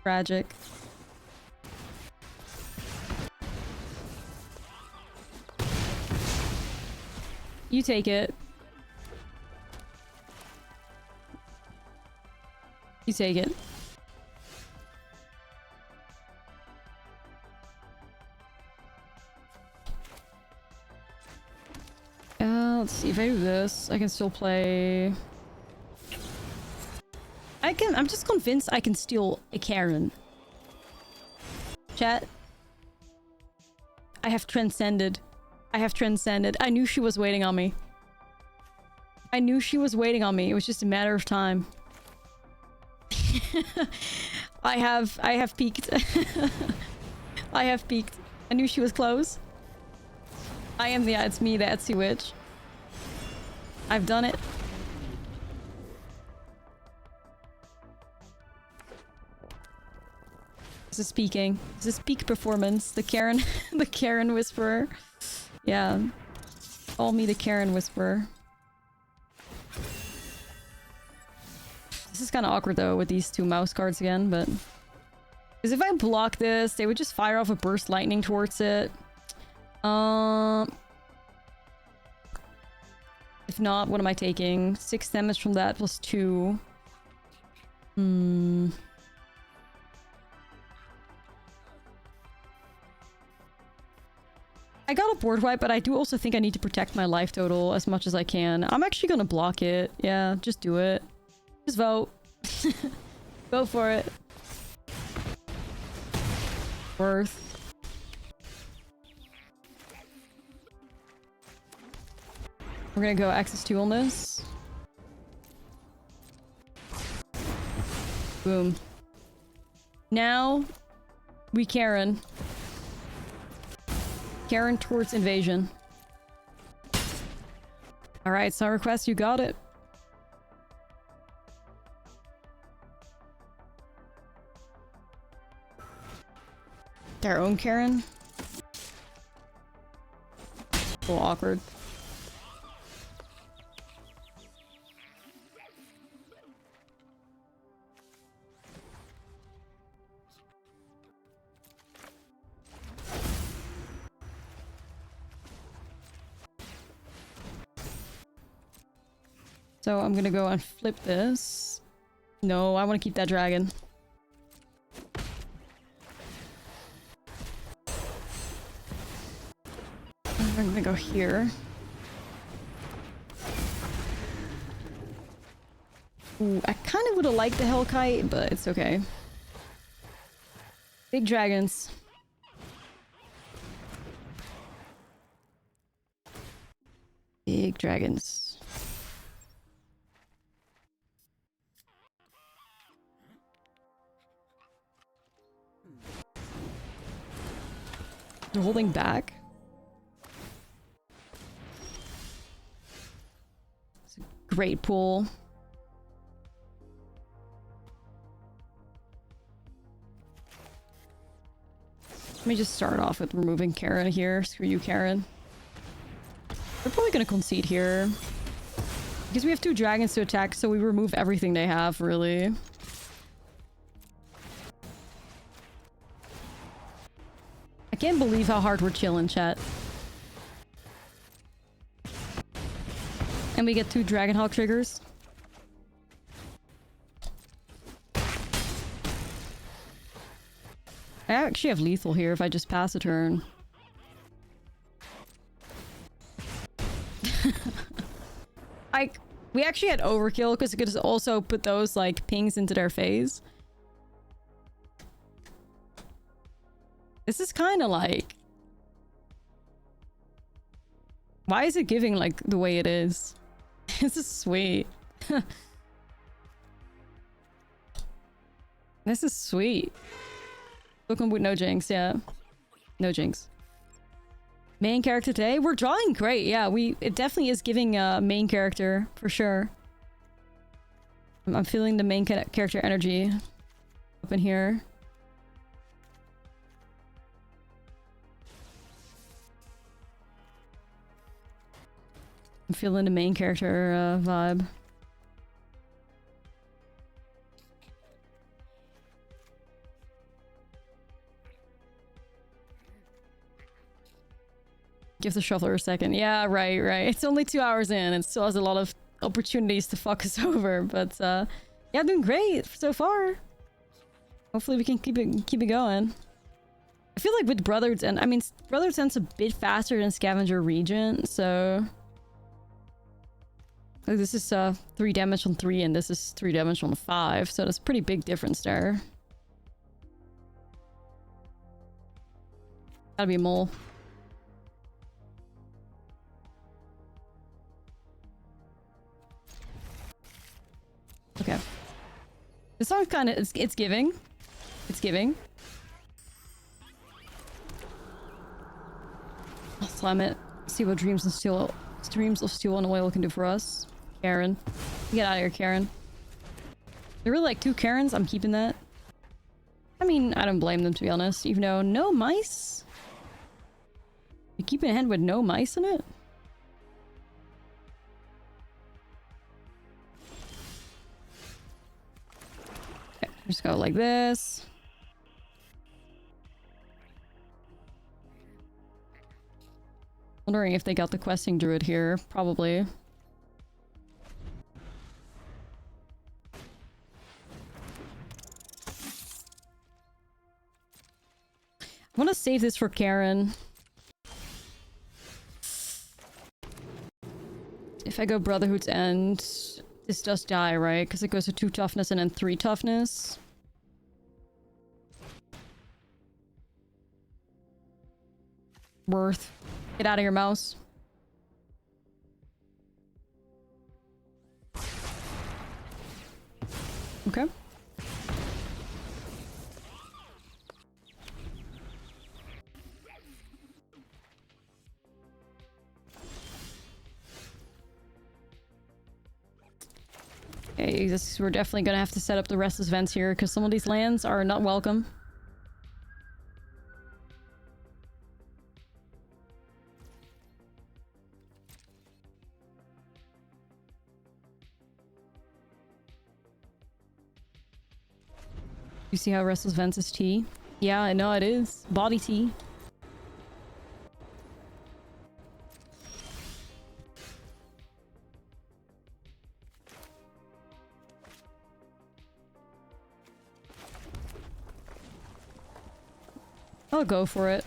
Tragic. You take it. You take it. Let's see if I do this. I can still play. I'm just convinced I can steal a Karen. Chat. I have transcended. I have transcended. I knew she was waiting on me. I knew she was waiting on me. It was just a matter of time. I have peaked. I have peaked. I knew she was close. Yeah, it's me, the Etsy witch. I've done it. This is peaking. This is peak performance. The Karen, the Karen Whisperer. Yeah. Call me the Karen Whisperer. This is kind of awkward though with these two mouse cards again, but... Because if I block this, they would just fire off a burst lightning towards it. If not, what am I taking? 6 damage from that plus 2. I got a board wipe, but I do also think I need to protect my life total as much as I can. I'm actually gonna block it. Yeah, just do it. Just vote. Go for it. Worth. We're gonna go access 2 on this. Boom. Now, we Karen. Karen towards invasion. Alright, Sun Request, you got it. Their own Karen. A little awkward. So I'm gonna go and flip this. No, I want to keep that dragon. I'm gonna go here. Ooh, I kind of would have liked the Hellkite, but it's okay. Big dragons. Big dragons. They're holding back. It's a great pool. Let me just start off with removing Karen here. Screw you, Karen. They're probably gonna concede here. Because we have 2 dragons to attack, so we remove everything they have, really. I can't believe how hard we're chilling, chat. And we get 2 Dragonhawk triggers. I actually have lethal here if I just pass a turn. We actually had overkill because it could also put those like pings into their phase. This is kind of like... Why is it giving like the way it is? This is sweet. This is sweet. Looking with no jinx, yeah. No jinx. Main character today? We're drawing great, yeah. It definitely is giving main character, for sure. I'm feeling the main character energy up in here. I'm feeling the main character vibe. Give the shuffler a second. Yeah, right. It's only 2 hours in and still has a lot of opportunities to fuck us over, but yeah, doing great so far. Hopefully we can keep it going. I feel like with Brothers End, I mean, Brothers End's a bit faster than Scavenger Regent, so like, this is 3 damage on 3 and this is 3 damage on 5, so that's a pretty big difference there. Gotta be a mole. Okay. This song kind of it's giving. It's giving. I'll slam it. See what Dreams of Steel and Oil can do for us. Karen. Get out of here, Karen. There really like 2 Karens. I'm keeping that. I mean, I don't blame them, to be honest. Even though no mice? You keeping a hand with no mice in it? Okay, just go like this. Wondering if they got the questing druid here. Probably. I want to save this for Karen. If I go Brotherhood's End, this does die, right? Because it goes to 2 toughness and then 3 toughness. Worth. Get out of here, mouse. Okay. Okay, we're definitely gonna have to set up the Restless Vents here because some of these lands are not welcome. You see how Restless Vents is T? Yeah, I know it is. Body T. I'll go for it.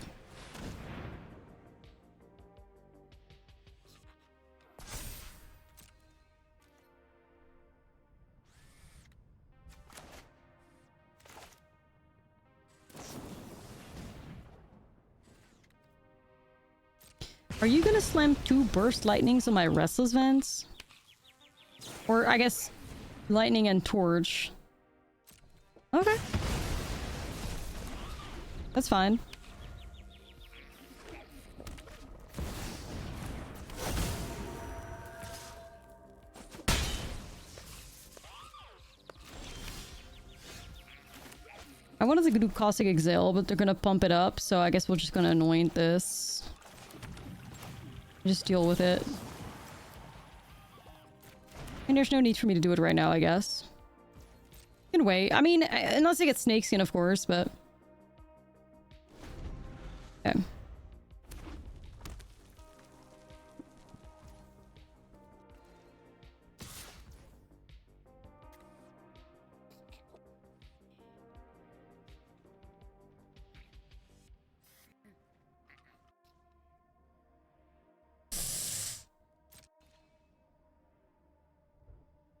Are you gonna slam 2 burst lightnings on my Restless Vents? Or, I guess, lightning and torch. Okay. That's fine. I wanted to do Caustic Exile, but they're gonna pump it up, so I guess we're just gonna anoint this. Just deal with it. And there's no need for me to do it right now, I guess. You can wait. I mean, unless I get Snakeskin, of course, but... Okay.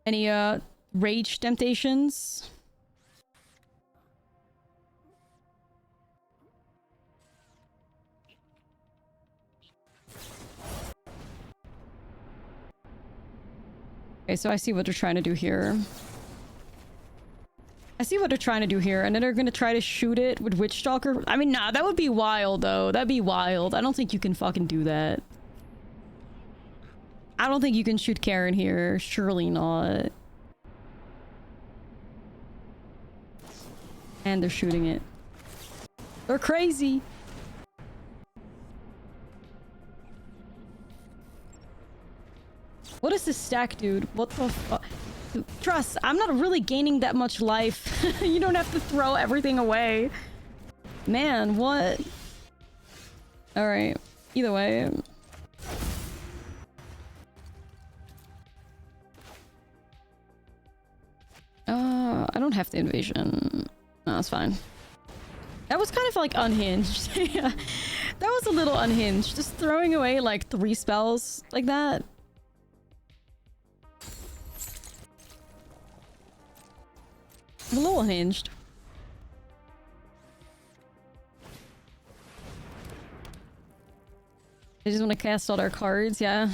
Any, rage temptations? Okay, so I see what they're trying to do here. I see what they're trying to do here, and then they're gonna try to shoot it with Witch Stalker. I mean, nah, that would be wild, though. That'd be wild. I don't think you can fucking do that. I don't think you can shoot Karen here. Surely not. And they're shooting it. They're crazy. What is this stack, dude? What the fuck? Trust, I'm not really gaining that much life. You don't have to throw everything away. Man, what? Alright. Either way. I don't have the invasion. No, it's fine. That was kind of like unhinged. Yeah. That was a little unhinged. Just throwing away like 3 spells like that. A little unhinged. They just want to cast all their cards, yeah.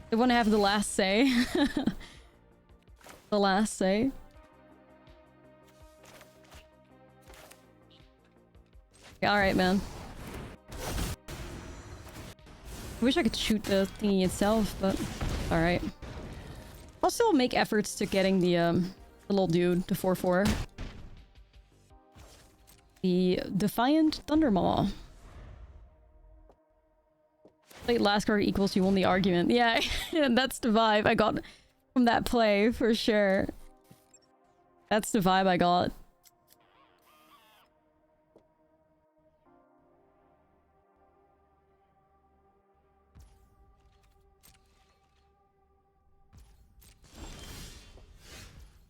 They want to have the last say. The last say. Yeah, alright, man. I wish I could shoot the thingy itself, but alright. I'll still make efforts to getting the little dude to 4/4. The Defiant Thundermaw. Play last card equals you won the argument. Yeah, that's the vibe I got from that play, for sure. That's the vibe I got.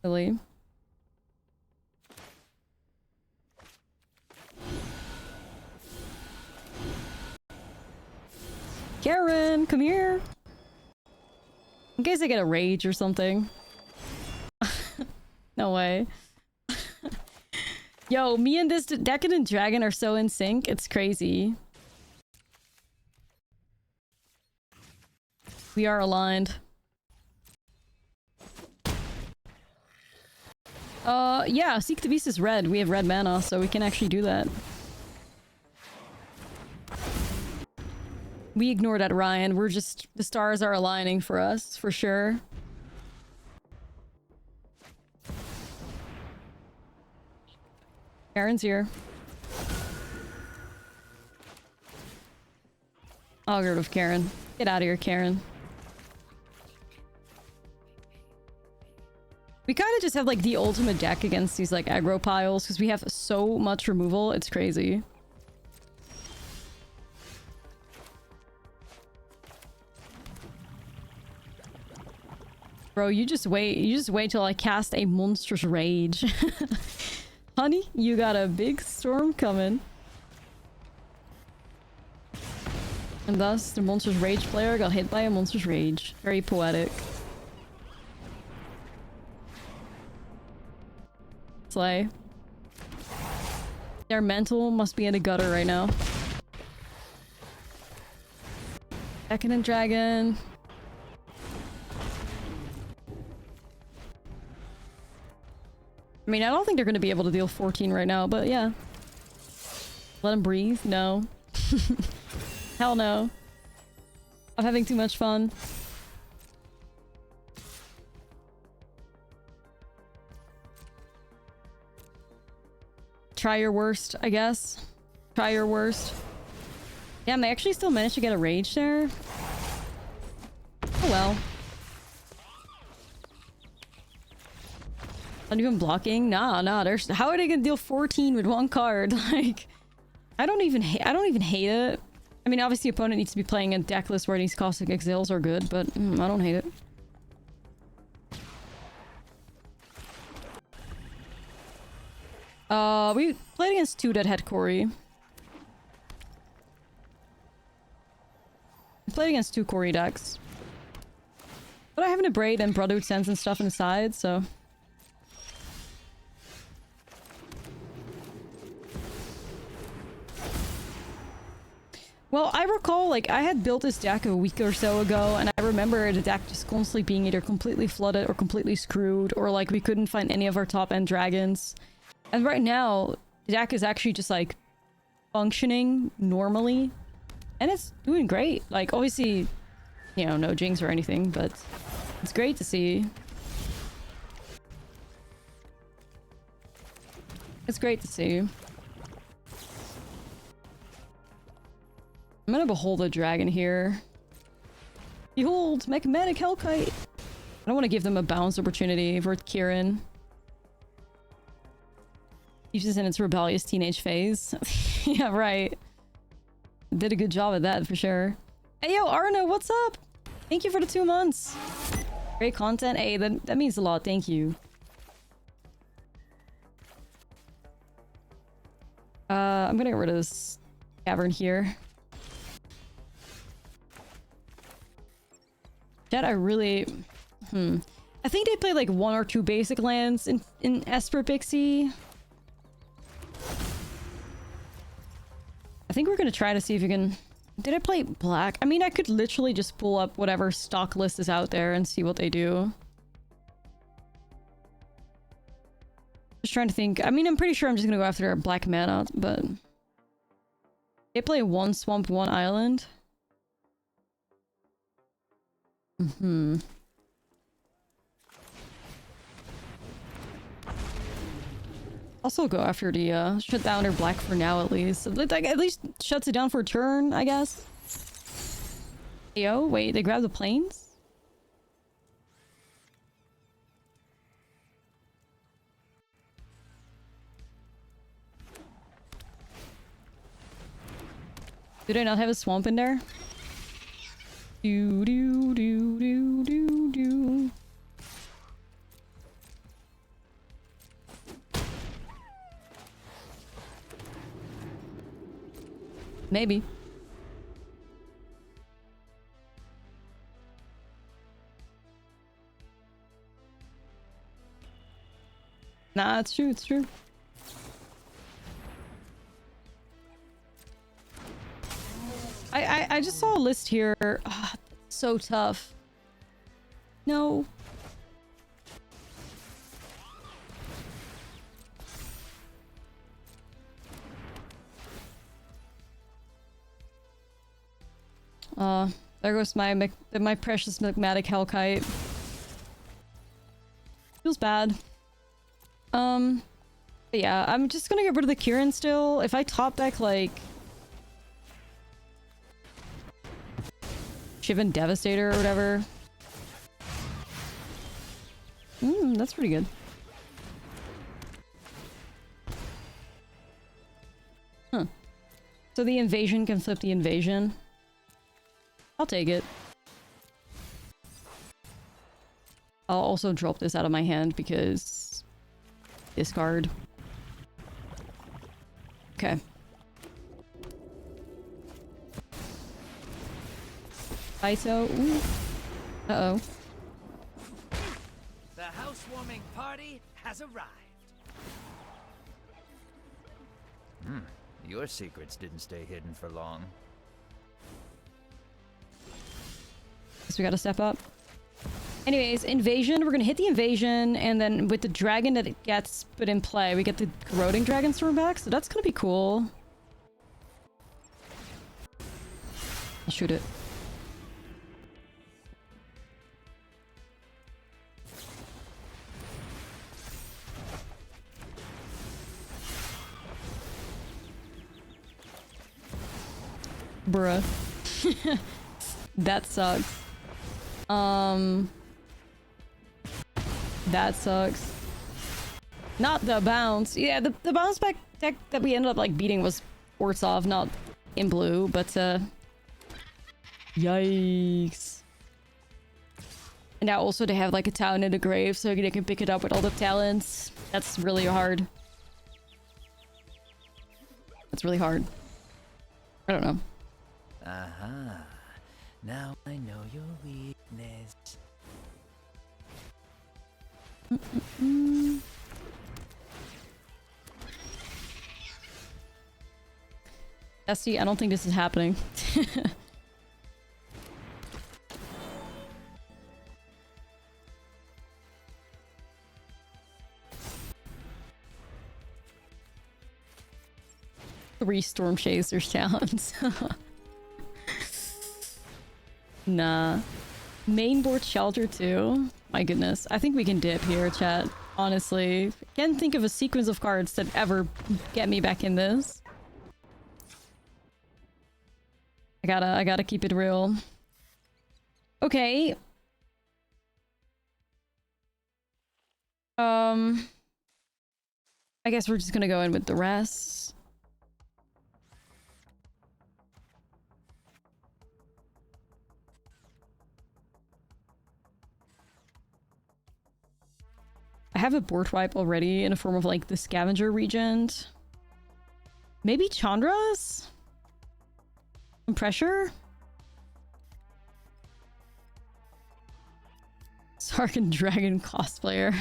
Really? Karen, come here. In case I get a rage or something. No way. Yo, me and this Decadent Dragon are so in sync. It's crazy. We are aligned. Yeah, Seek the Beast is red. We have red mana, so we can actually do that. We ignore that, Ryan. We're just... the stars are aligning for us, for sure. Karen's here. I'll get rid of Karen. Get out of here, Karen. We kind of just have like the ultimate deck against these like aggro piles because we have so much removal. It's crazy. Bro, you just wait. You just wait till I cast a monstrous rage. Honey, you got a big storm coming. And thus, the monstrous rage player got hit by a monstrous rage. Very poetic. Slay. Their mental must be in the gutter right now. Decadent Dragon. I mean, I don't think they're going to be able to deal 14 right now, but yeah. Let them breathe? No. Hell no. I'm having too much fun. Try your worst, I guess. Try your worst. Damn, they actually still managed to get a rage there. Oh well. Not even blocking? Nah, there's... how are they gonna deal 14 with one card? Like... I don't even hate it. I mean, obviously opponent needs to be playing a deck list where these Caustic Exiles are good, but I don't hate it. We played against 2 that had Corey. We played against 2 Corey decks. But I have an Abrade and Brotherhood Sense and stuff on the side, so... Well, I recall, like, I had built this deck a week or so ago, and I remember the deck just constantly being either completely flooded or completely screwed, or, like, we couldn't find any of our top-end dragons. And right now, the deck is actually just, like, functioning normally, and it's doing great. Like, obviously, you know, no jinx or anything, but it's great to see. It's great to see. I'm gonna behold a dragon here. Behold, Magmatic Hellkite! I don't want to give them a bounce opportunity for Kieran. He's just in its rebellious teenage phase. Yeah, right. Did a good job at that for sure. Hey yo, Arno, what's up? Thank you for the 2 months. Great content. Hey, that means a lot. Thank you. I'm gonna get rid of this cavern here. Chat, I really... I think they play like 1 or 2 basic lands in Esper Pixie. I think we're gonna try to see if we can... Did I play black? I mean, I could literally just pull up whatever stock list is out there and see what they do. Just trying to think. I mean, I'm pretty sure I'm just gonna go after a black mana, but... They play 1 swamp, 1 island. Also go after the shut down their black for now at least. Like, at least shuts it down for a turn, I guess. Yo, wait, they grab the planes? Do they not have a swamp in there? Do do do do do do. Maybe. Nah, it's true, it's true. I just saw a list here. Oh, so tough. No. There goes my precious Magmatic Hellkite. Feels bad. But yeah, I'm just gonna get rid of the Kieran still. If I top deck like Shivan Devastator or whatever. That's pretty good. Huh. So the invasion can flip the invasion. I'll take it. I'll also drop this out of my hand because... discard. Okay. ISO. Ooh. Uh-oh. The housewarming party has arrived. Your secrets didn't stay hidden for long. Guess we gotta step up. Anyways, invasion. We're gonna hit the invasion, and then with the dragon that it gets put in play, we get the corroding dragon storm back, so that's gonna be cool. I'll shoot it. Bruh. That sucks. That sucks. Not the bounce. Yeah, the bounce back deck that we ended up like beating was Orzhov, not in blue, but yikes. And now also they have like a town in the grave, so they can pick it up with all the talents. That's really hard. That's really hard. I don't know. Aha. Now I know your weakness. Esty, I don't think this is happening. Three Storm Chasers challenge. Nah. Mainboard Shelter too? My goodness. I think we can dip here, chat. Honestly. Can't think of a sequence of cards that ever get me back in this. I gotta keep it real. Okay. I guess we're just gonna go in with the rest. I have a board wipe already in a form of like the Scavenger Regent. Maybe Chandra's? Some pressure? Sarkin Dragon cosplayer.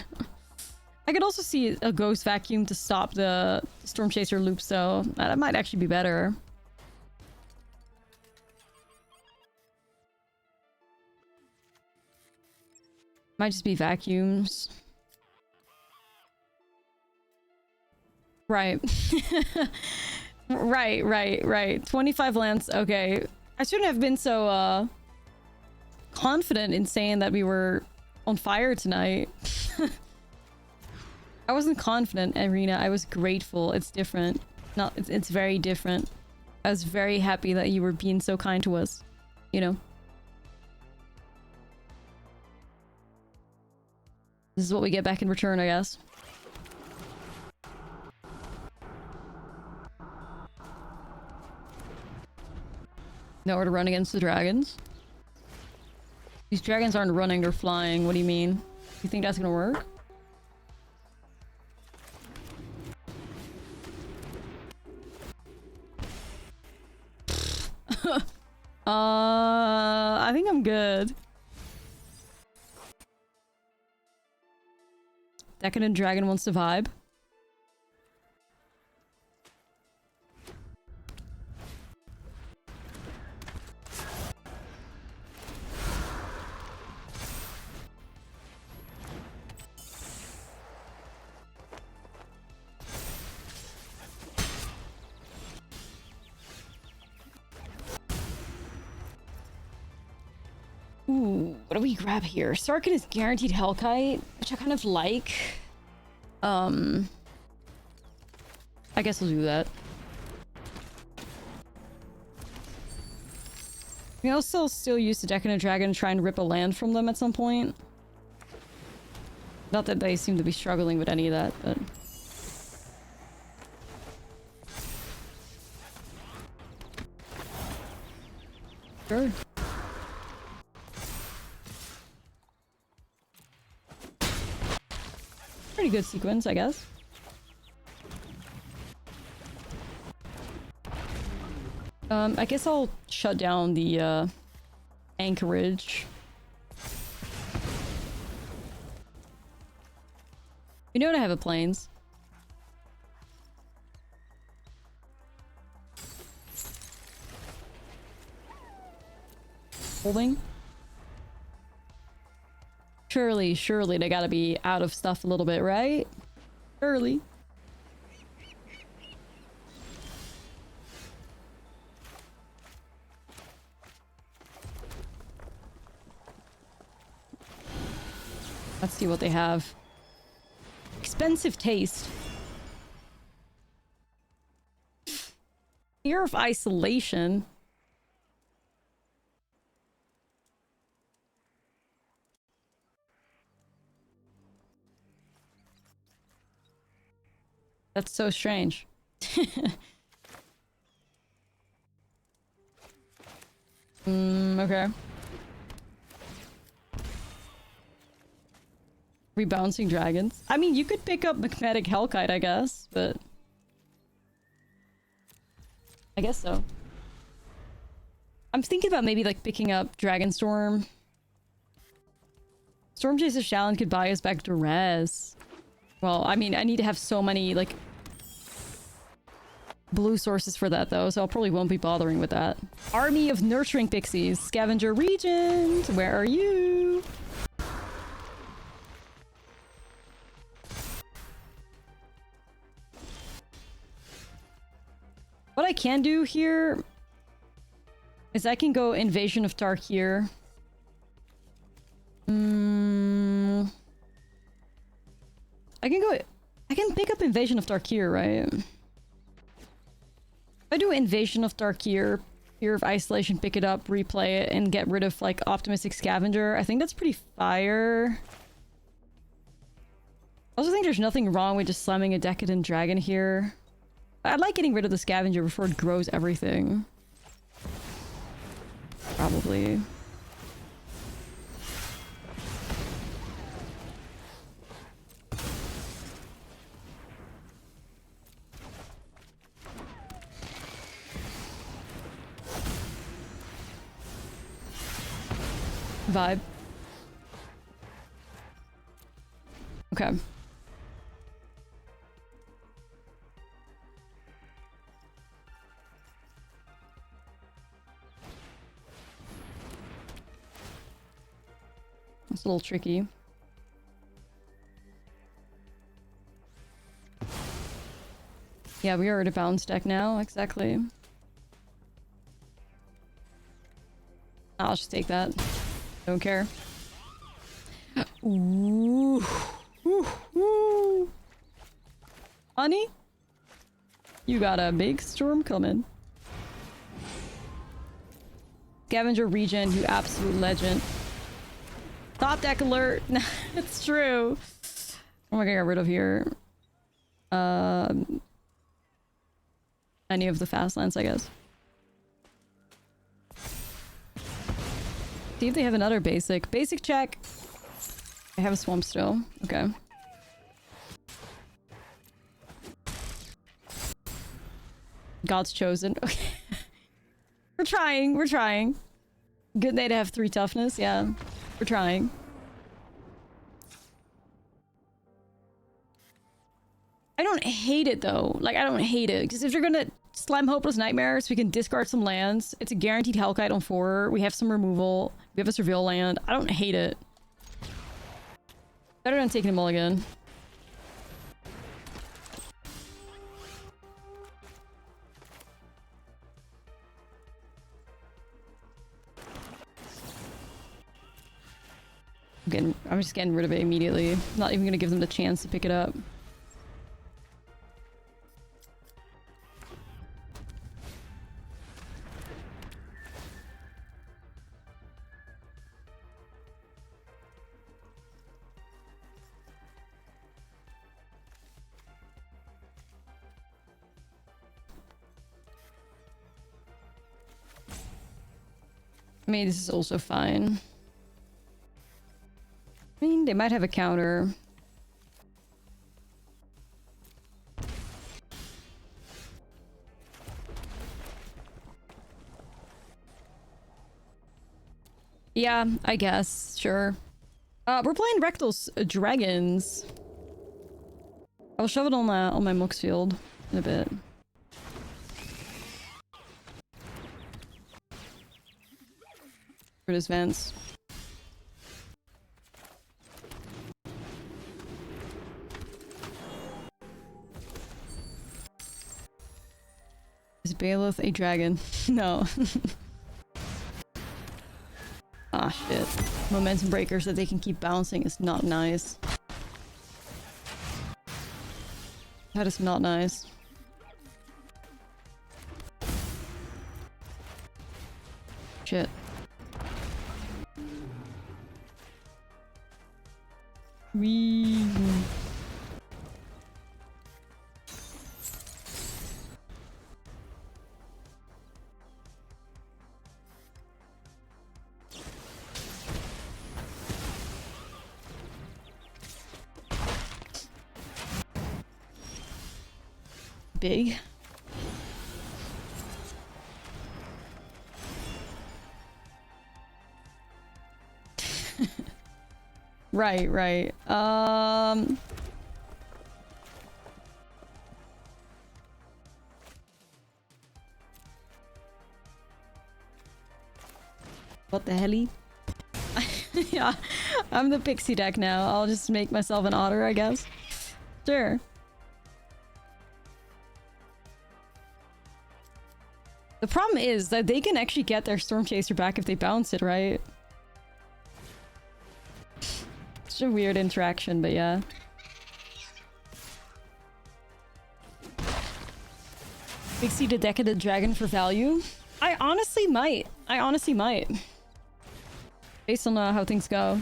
I could also see a Ghost Vacuum to stop the Storm Chaser loops though. That might actually be better. Might just be vacuums. Right. right. 25 lands. Okay. I shouldn't have been so confident in saying that we were on fire tonight. I wasn't confident, Arena. I was grateful. It's different. It's very different. I was very happy that you were being so kind to us. You know? This is what we get back in return, I guess. Nowhere to run against the dragons. These dragons aren't running, they're flying. What do you mean? You think that's gonna work? I think I'm good. Decadent Dragon wants to vibe. Ooh, what do we grab here? Sarkin is guaranteed Hellkite, which I kind of like. I guess we'll do that. We also still use the Decadent Dragon and try and rip a land from them at some point. Not that they seem to be struggling with any of that, but... Sure. Pretty good sequence, I guess. I guess I'll shut down the anchorage. We know to have a planes. Holding. Surely they gotta be out of stuff a little bit, right? Surely. Let's see what they have. Expensive taste. Fear of isolation. That's so strange. Okay. Rebouncing dragons. I mean, you could pick up Magnetic Hellkite, I guess, but... I guess so. I'm thinking about maybe, like, picking up Dragonstorm. Storm Chaser Shallan could buy us back to res. Well, I mean, I need to have so many, like... blue sources for that though, so I probably won't be bothering with that. Army of Nurturing Pixies. Scavenger Regent, where are you? What I can do here is I can go Invasion of Tarkir. I can pick up Invasion of Tarkir, right? If I do Invasion of Tarkir, Fear of Isolation, pick it up, replay it, and get rid of, like, Optimistic Scavenger, I think that's pretty fire. I also think there's nothing wrong with just slamming a Decadent Dragon here. I like getting rid of the Scavenger before it grows everything. Probably. Vibe. Okay. It's a little tricky. Yeah, we are at a bounce deck now, exactly. I'll just take that. Don't care. Ooh. Ooh. Ooh. Honey? You got a big storm coming. Scavenger Regent, you absolute legend. Top deck alert! It's true. What am I gonna get rid of here? Any of the fast lands, I guess. See if they have another basic. Basic check. I have a swamp still. Okay. God's chosen. Okay. We're trying. We're trying. Good day to have 3 toughness. Yeah. We're trying. I don't hate it though. Like, I don't hate it. Because if you're gonna slam Hopeless Nightmares, we can discard some lands. It's a guaranteed Hellkite on 4. We have some removal. We have a Surveil land. I don't hate it. Better than taking a mulligan. I'm just getting rid of it immediately. Not even gonna give them the chance to pick it up. I mean, this is also fine. I mean, they might have a counter. Yeah, I guess. Sure. We're playing Rakdos Dragons. I'll shove it on my Mox field in a bit. For this Vance. Is Bailiff a dragon? No. Ah, shit. Momentum breakers that they can keep bouncing is not nice. That is not nice. Shit. Wee. Big. Right, right. What the helly? Yeah, I'm the pixie deck now. I'll just make myself an otter, I guess. Sure. The problem is that they can actually get their Storm Chaser back if they bounce it, right? It's a weird interaction, but yeah. Pixie the Decadent Dragon for value? I honestly might. I honestly might. Based on how things go.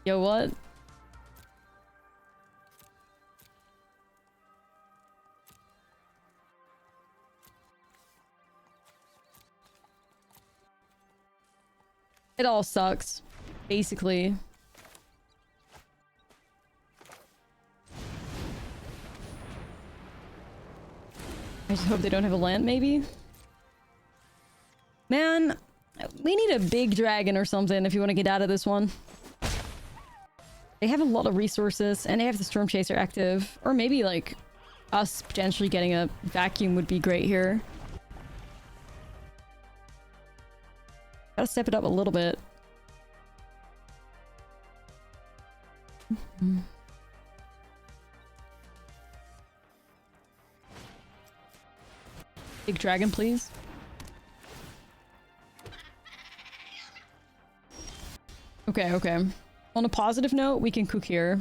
Yo, what? It all sucks, basically. I just hope they don't have a land, maybe? Man, we need a big dragon or something if you want to get out of this one. They have a lot of resources, and they have the Storm Chaser active. Or maybe, like, us potentially getting a vacuum would be great here. Gotta step it up a little bit. Big dragon, please. Okay, okay. On a positive note, we can cook here.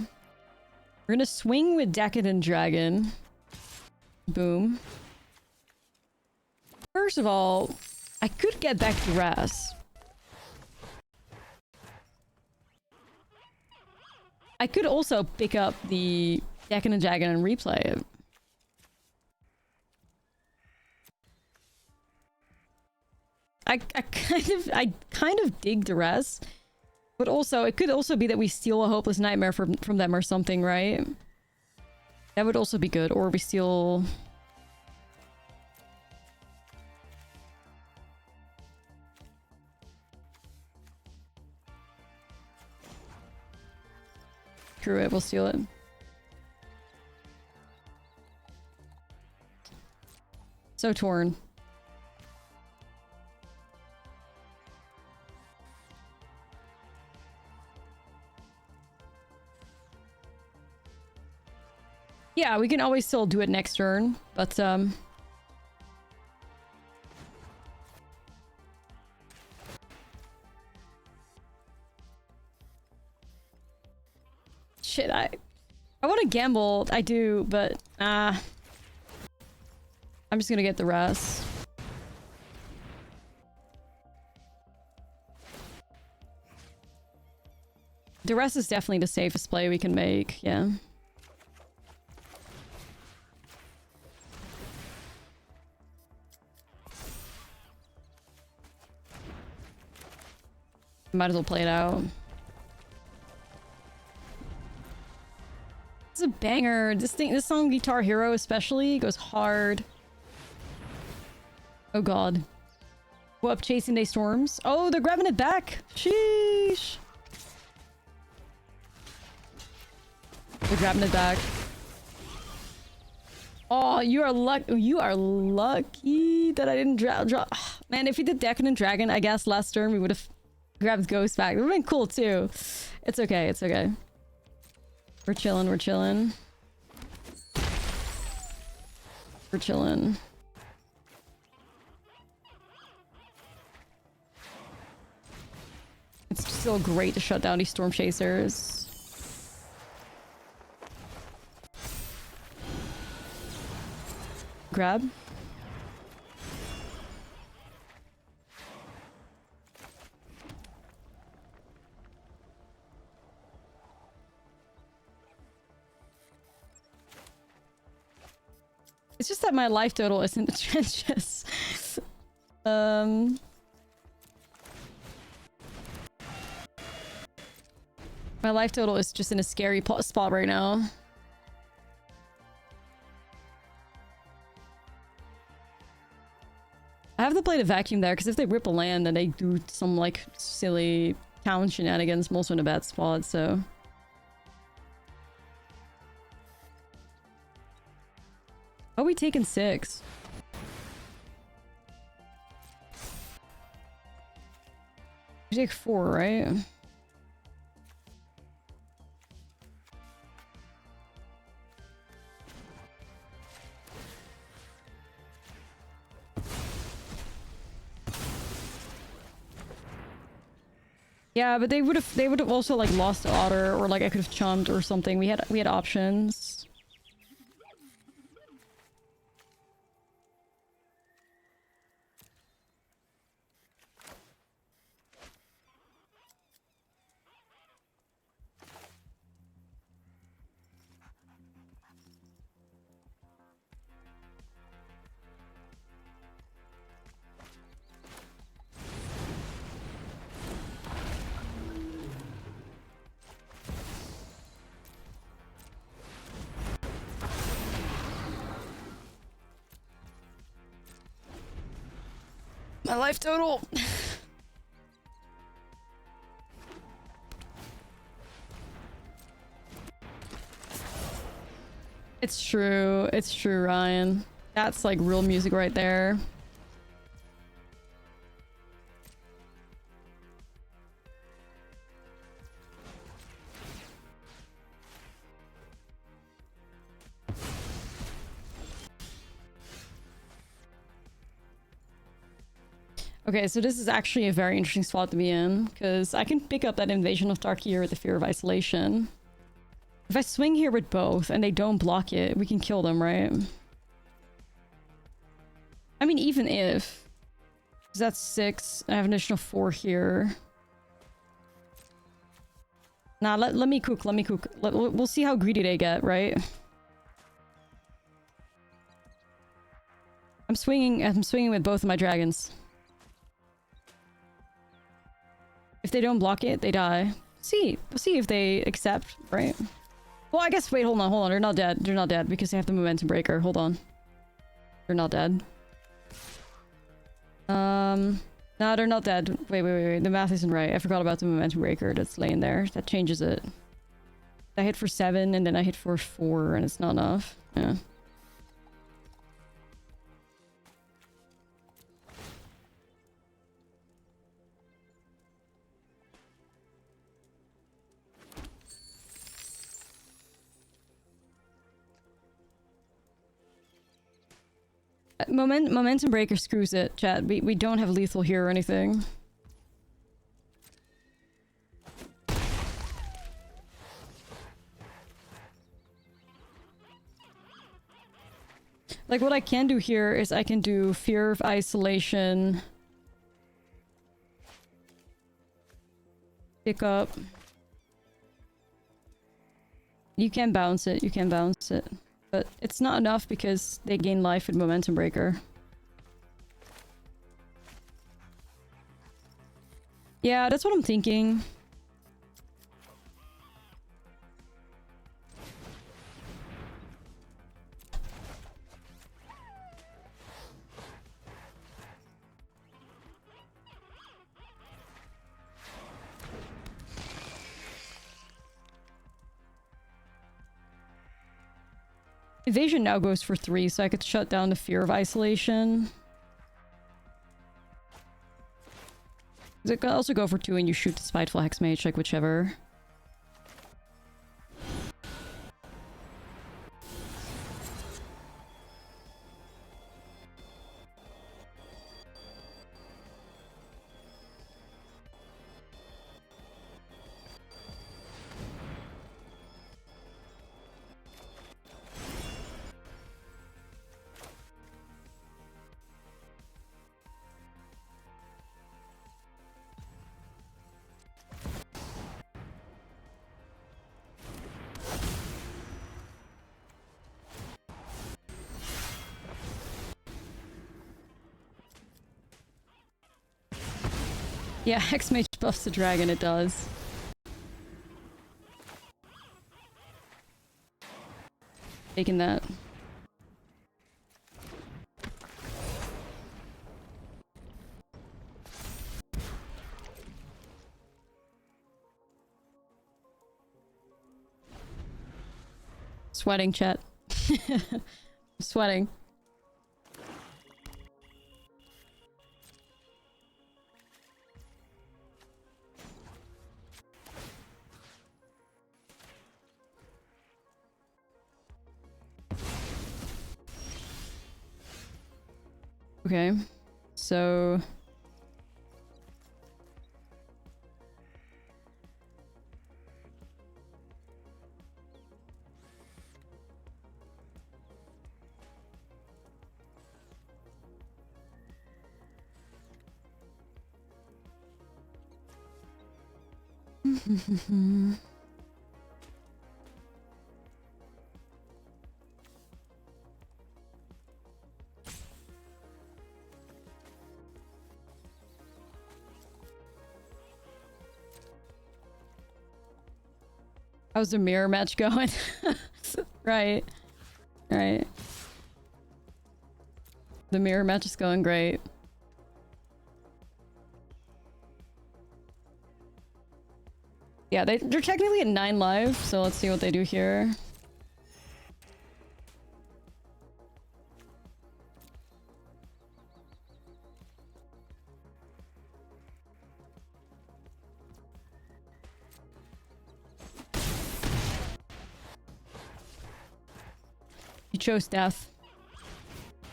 We're gonna swing with Decadent Dragon. Boom. First of all, I could get back to Ras. I could also pick up the Decadent Dragon and replay it. I kind of dig the Ras. But also, it could also be that we steal a Hopeless Nightmare from them or something, right? That would also be good. Or we steal... Screw it, we'll steal it. So torn. Yeah, we can always still do it next turn, but shit, I want to gamble, I do, but I'm just gonna get the rest. The rest is definitely the safest play we can make, yeah. Might as well play it out. It's a banger. This song, Guitar Hero especially, goes hard. Oh god. Go up Chasing Day Storms. Oh, they're grabbing it back. Sheesh. They're grabbing it back. Oh, you are lucky that I didn't draw. Man, if we did Decadent Dragon, I guess last turn we would have grabbed Ghost back. It would have been cool too. It's okay, it's okay. We're chilling, we're chilling. We're chilling. It's still great to shut down these Storm Chasers. Grab. It's just that my life total is in the trenches. My life total is just in a scary spot right now. I have to play the vacuum there, because if they rip a land, then they do some, like, silly town shenanigans. I'm also in a bad spot, so... Oh, we taken 6. We take 4, right? Yeah, but they would have also like lost the otter, or like I could have chumped or something. We had options. My life total. It's true. It's true, Ryan. That's like real music right there. Okay, so this is actually a very interesting spot to be in, because I can pick up that invasion of Tarkir with the fear of isolation. If I swing here with both and they don't block it, we can kill them, right? I mean, even if. 'Cause that's 6, I have an additional 4 here. Nah, let me cook, let me cook. We'll see how greedy they get, right? I'm swinging with both of my dragons. If they don't block it, they die. See, we'll see if they accept, right? Well, I guess, wait, hold on. They're not dead. They're not dead because they have the momentum breaker. Hold on. They're not dead. No, they're not dead. Wait. The math isn't right. I forgot about the momentum breaker that's laying there. That changes it. I hit for 7 and then I hit for 4 and it's not enough. Yeah. Momentum breaker screws it, chat. We don't have lethal here or anything. Like, what I can do here is I can do fear of isolation. Pick up. You can bounce it, But it's not enough because they gain life with momentum breaker. Yeah, that's what I'm thinking. Evasion now goes for 3, so I could shut down the fear of isolation. It could also go for 2 and you shoot the Spiteful Hexmage, like whichever. Yeah, Hexmage buffs the dragon, it does. Taking that. Sweating, chat. Sweating. Okay, so... How's the mirror match going? Right. Right. The mirror match is going great. Yeah, they're technically at 9 live, so let's see what they do here. You chose death.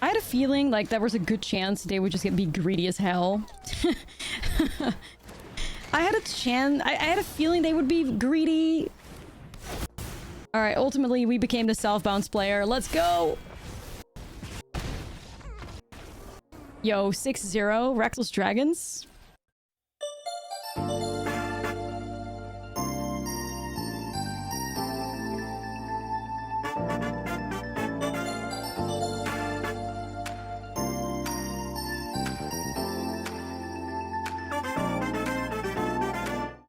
I had a feeling like there was a good chance they would just be greedy as hell. I had a feeling they would be greedy. Alright, ultimately we became the self-bounce player. Let's go! Yo, 6-0, Rakdos Dragons.